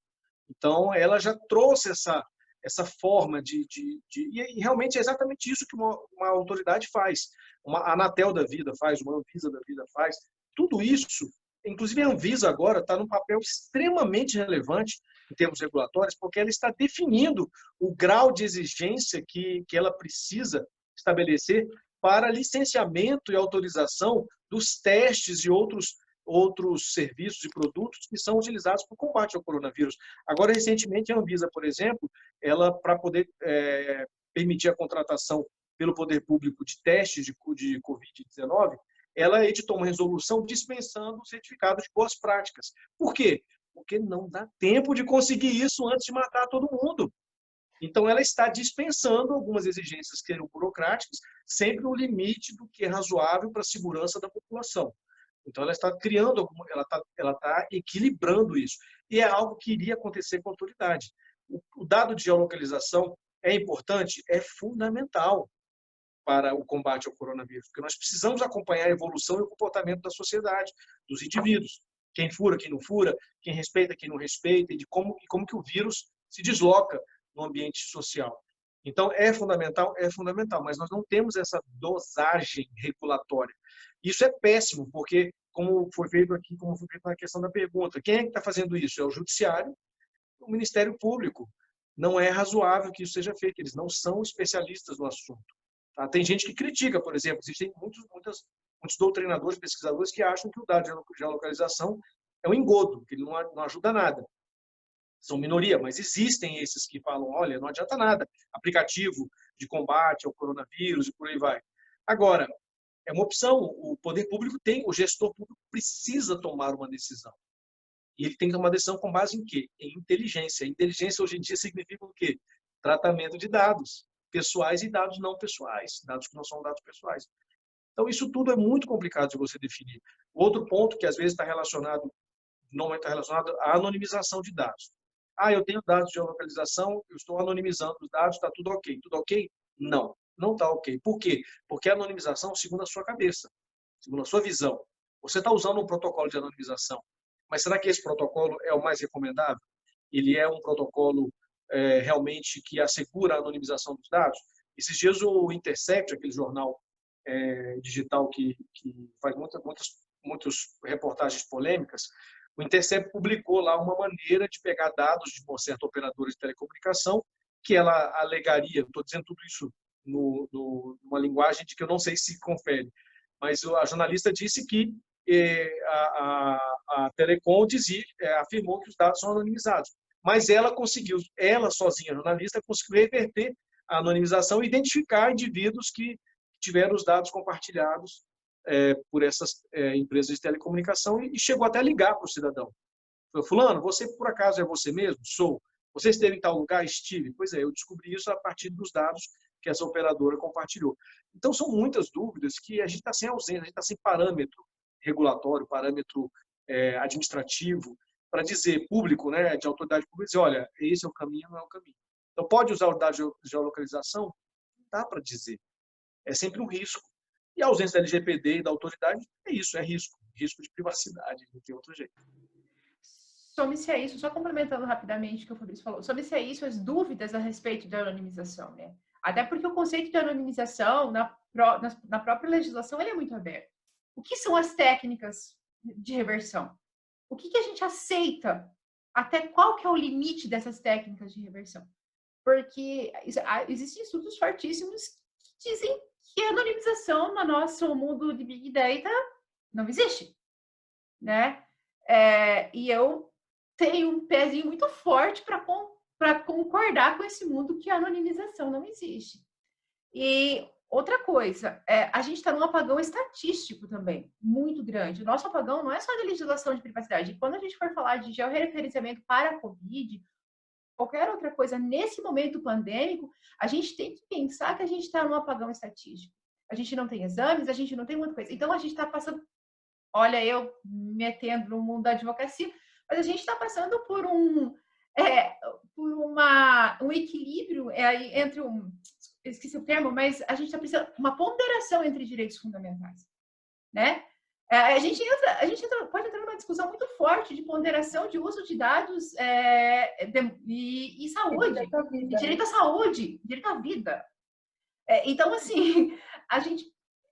Então, ela já trouxe essa forma e realmente é exatamente isso que uma autoridade faz. Uma Anatel da vida faz, uma Anvisa da vida faz. Tudo isso, inclusive a Anvisa agora está num papel extremamente relevante em termos regulatórios, porque ela está definindo o grau de exigência que ela precisa estabelecer para licenciamento e autorização dos testes e outros serviços e produtos que são utilizados para o combate ao coronavírus. Agora, recentemente, a Anvisa, por exemplo, ela, para poder permitir a contratação pelo poder público de testes de Covid-19, ela editou uma resolução dispensando o certificado de boas práticas. Por quê? Porque não dá tempo de conseguir isso antes de matar todo mundo. Então, ela está dispensando algumas exigências que eram burocráticas, sempre no limite do que é razoável para a segurança da população. Então, ela está criando, ela está equilibrando isso. E é algo que iria acontecer com a autoridade. O dado de geolocalização é importante, é fundamental para o combate ao coronavírus, porque nós precisamos acompanhar a evolução e o comportamento da sociedade, dos indivíduos. Quem fura, quem não fura, quem respeita, quem não respeita, e de como que o vírus se desloca no ambiente social. Então, é fundamental, mas nós não temos essa dosagem regulatória. Isso é péssimo, porque, como foi feito aqui, como foi feito na questão da pergunta, quem é que está fazendo isso? É o Judiciário, o Ministério Público. Não é razoável que isso seja feito, eles não são especialistas no assunto. Tá? Tem gente que critica, por exemplo, existem muitos doutrinadores, pesquisadores que acham que o dado de geolocalização é um engodo, que ele não ajuda nada. São minoria, mas existem esses que falam, olha, não adianta nada, aplicativo de combate ao coronavírus e por aí vai. Agora, é uma opção, o poder público o gestor público precisa tomar uma decisão. E ele tem que tomar uma decisão com base em quê? Em inteligência. Inteligência hoje em dia significa o quê? Tratamento de dados pessoais e dados não pessoais, dados que não são dados pessoais. Então, isso tudo é muito complicado de você definir. Outro ponto que às vezes normalmente está relacionado à anonimização de dados. Eu tenho dados de geolocalização, eu estou anonimizando os dados, está tudo ok. Tudo ok? Não, não está ok. Por quê? Porque a anonimização, segundo a sua cabeça, segundo a sua visão. Você está usando um protocolo de anonimização, mas será que esse protocolo é o mais recomendável? Ele é um protocolo realmente que assegura a anonimização dos dados? Esses dias o Intercept, aquele jornal digital que faz muitas reportagens polêmicas, o Intercept publicou lá uma maneira de pegar dados de uma certa operadora de telecomunicação que ela alegaria, estou dizendo tudo isso numa linguagem de que eu não sei se confere, mas a jornalista disse que a Telecom afirmou que os dados são anonimizados, mas ela sozinha, a jornalista, conseguiu reverter a anonimização e identificar indivíduos que tiveram os dados compartilhados por essas empresas de telecomunicação e chegou até a ligar para o cidadão. Falou, fulano, você por acaso é você mesmo? Sou. Você esteve em tal lugar? Estive. Pois é, eu descobri isso a partir dos dados que essa operadora compartilhou. Então, são muitas dúvidas que a gente está sem ausência, a gente está sem parâmetro regulatório, parâmetro administrativo, para dizer, público, né, de autoridade pública, dizer, olha, esse é o caminho, não é o caminho. Então, pode usar o dado de geolocalização? Não dá para dizer. É sempre um risco. E a ausência da LGPD e da autoridade é isso, é risco. Risco de privacidade, não tem outro jeito. Some-se a isso, só complementando rapidamente o que o Fabrício falou, some-se a isso as dúvidas a respeito da anonimização, né? Até porque o conceito de anonimização na própria legislação ele é muito aberto. O que são as técnicas de reversão? O que a gente aceita? Até qual que é o limite dessas técnicas de reversão? Porque existem estudos fortíssimos que dizem que a anonimização no nosso mundo de Big Data não existe, né? E eu tenho um pezinho muito forte para concordar com esse mundo que a anonimização não existe. E outra coisa, a gente está num apagão estatístico também, muito grande. O nosso apagão não é só de legislação de privacidade. E quando a gente for falar de georreferenciamento para a Covid, qualquer outra coisa, nesse momento pandêmico, a gente tem que pensar que a gente está num apagão estatístico. A gente não tem exames, a gente não tem muita coisa. Então, a gente está passando... Olha, eu metendo no mundo da advocacia, mas a gente está passando por um equilíbrio entre esqueci o termo, mas a gente está precisando uma ponderação entre direitos fundamentais, né? A gente pode entrar numa discussão muito forte de ponderação de uso de dados e saúde, direito à saúde, direito à vida. Então, assim,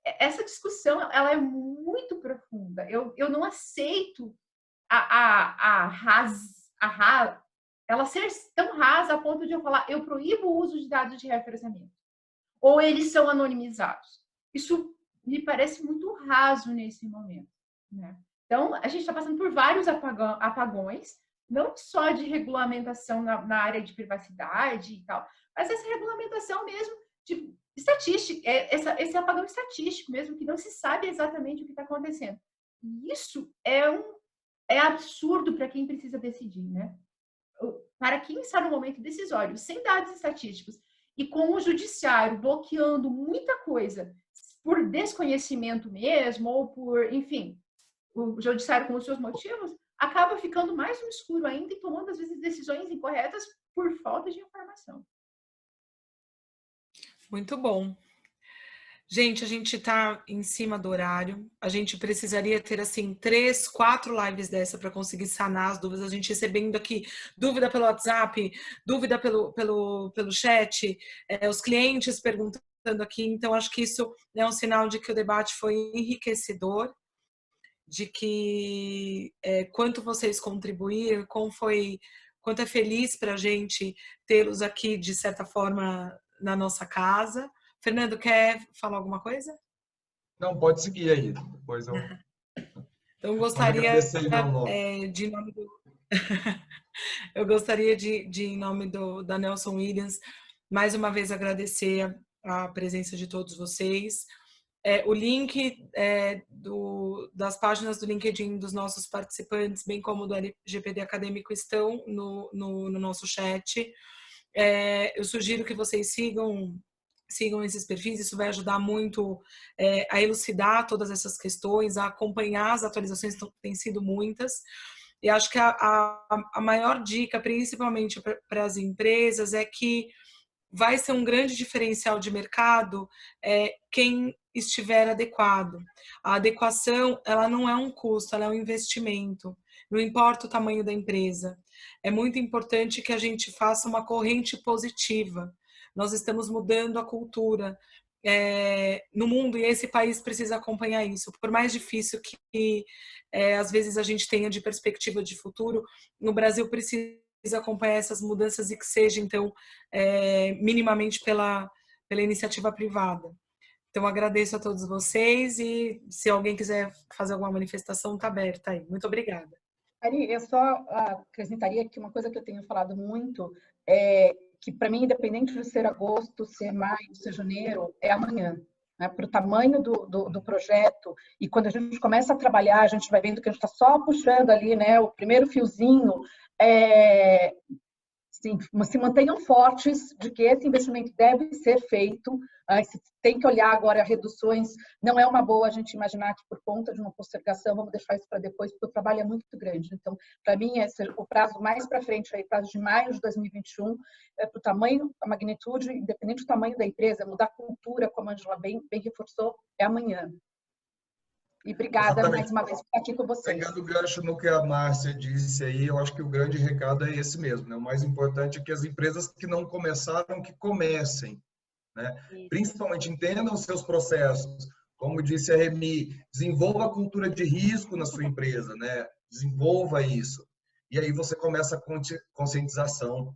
essa discussão ela é muito profunda. Eu não aceito ela ser tão rasa a ponto de eu falar eu proíbo o uso de dados de referenciamento. Ou eles são anonimizados. Isso me parece muito raso nesse momento, né? Então, a gente está passando por vários apagões, não só de regulamentação na área de privacidade e tal, mas essa regulamentação mesmo de estatística, esse apagão estatístico mesmo, que não se sabe exatamente o que está acontecendo. E isso é absurdo para quem precisa decidir, né? Para quem está no momento decisório, sem dados estatísticos, e com o judiciário bloqueando muita coisa por desconhecimento mesmo, ou por, enfim, o judiciário com os seus motivos, acaba ficando mais no escuro ainda e tomando, às vezes, decisões incorretas por falta de informação. Muito bom. Gente, a gente está em cima do horário. A gente precisaria ter, assim, 3, 4 lives dessa para conseguir sanar as dúvidas. A gente recebendo aqui dúvida pelo WhatsApp, dúvida pelo chat, os clientes perguntando aqui. Então, acho que isso é um sinal de que o debate foi enriquecedor, de que quanto vocês contribuíram, quanto é feliz para a gente tê-los aqui, de certa forma, na nossa casa. Fernando, quer falar alguma coisa? Não, pode seguir aí. Depois eu... Então, gostaria de nome do... eu gostaria de em nome da Nelson Williams, mais uma vez agradecer a presença de todos vocês. O link das páginas do LinkedIn dos nossos participantes, bem como do LGPD Acadêmico, estão no nosso chat. Eu sugiro que vocês sigam sigam esses perfis, isso vai ajudar muito a elucidar todas essas questões, a acompanhar as atualizações, que têm sido muitas. E acho que a maior dica, principalmente para as empresas, é que vai ser um grande diferencial de mercado quem estiver adequado. A adequação, ela não é um custo, ela é um investimento. Não importa o tamanho da empresa. É muito importante que a gente faça uma corrente positiva. Nós estamos mudando a cultura no mundo e esse país precisa acompanhar isso. Por mais difícil que às vezes a gente tenha de perspectiva de futuro, no Brasil precisa acompanhar essas mudanças e que seja, então, minimamente pela iniciativa privada. Então, agradeço a todos vocês e se alguém quiser fazer alguma manifestação, está aberta aí. Muito obrigada. Ari, eu só acrescentaria que uma coisa que eu tenho falado muito que, para mim, independente de ser agosto, ser maio, ser janeiro, é amanhã. Né? Para o tamanho do projeto, e quando a gente começa a trabalhar, a gente vai vendo que a gente está só puxando ali, né, o primeiro fiozinho, sim, se mantenham fortes de que esse investimento deve ser feito. Tem que olhar agora reduções. Não é uma boa a gente imaginar que por conta de uma postergação vamos deixar isso para depois, porque o trabalho é muito grande. Então, para mim, o prazo mais para frente, aí, prazo de maio de 2021, para o tamanho, a magnitude, independente do tamanho da empresa, mudar a cultura, como a Angela bem reforçou, é amanhã. E obrigada mais uma vez por estar aqui com vocês. Pegando o gancho no que a Márcia disse aí, eu acho que o grande recado é esse mesmo, né? O mais importante é que as empresas que não começaram, que comecem, né? Principalmente entendam os seus processos. Como disse a Remy, desenvolva a cultura de risco na sua empresa, né? Desenvolva isso. E aí você começa a conscientização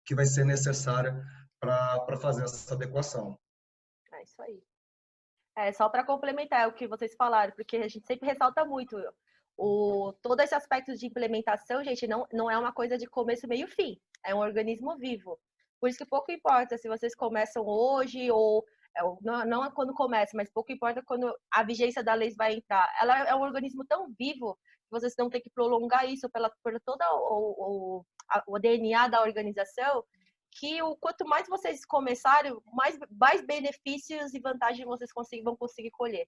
que vai ser necessária para fazer essa adequação. É isso aí. Só para complementar o que vocês falaram, porque a gente sempre ressalta muito todo esse aspecto de implementação, gente, não é uma coisa de começo, meio, fim. É um organismo vivo. Por isso que pouco importa se vocês começam hoje ou não é quando começa, mas pouco importa quando a vigência da lei vai entrar. Ela é um organismo tão vivo que vocês não têm que prolongar isso por todo o DNA da organização, que quanto mais vocês começarem, mais benefícios e vantagens vocês vão conseguir colher.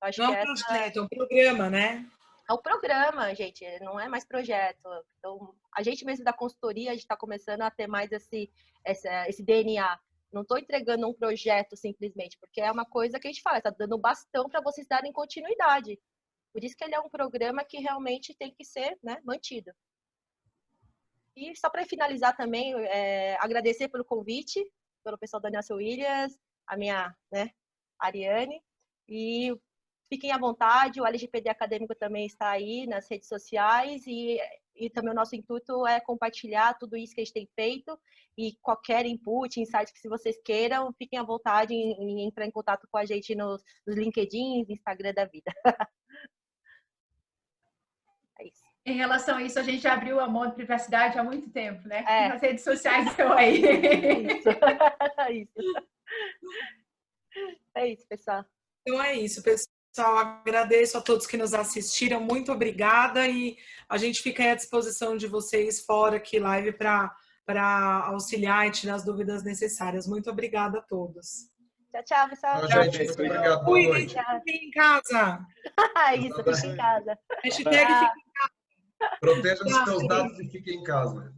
Eu acho não é um projeto, é um programa, né? É um programa, gente, não é mais projeto. Então, a gente mesmo da consultoria, a gente está começando a ter mais esse DNA. Não estou entregando um projeto simplesmente, porque é uma coisa que a gente fala, está dando bastão para vocês darem continuidade. Por isso que ele é um programa que realmente tem que ser, né, mantido. E só para finalizar também, agradecer pelo convite, pelo pessoal da Nelson Williams, a minha, né, Ariane, e fiquem à vontade, o LGPD Acadêmico também está aí nas redes sociais e também o nosso intuito é compartilhar tudo isso que a gente tem feito e qualquer input, insight que se vocês queiram, fiquem à vontade em entrar em contato com a gente nos LinkedIn, Instagram da vida. É isso. Em relação a isso, a gente já abriu a mão de privacidade há muito tempo, né? As redes sociais estão aí. Isso. É isso, pessoal. Então é isso, pessoal. Agradeço a todos que nos assistiram. Muito obrigada e a gente fica aí à disposição de vocês fora aqui live para auxiliar e tirar as dúvidas necessárias. Muito obrigada a todos. Tchau, pessoal. Tchau, gente. Muito obrigado. Boa noite. Fiquem em casa. Isso, fiquem em casa. Hashtag fiquem em casa. Proteja os seus dados e fiquem em casa.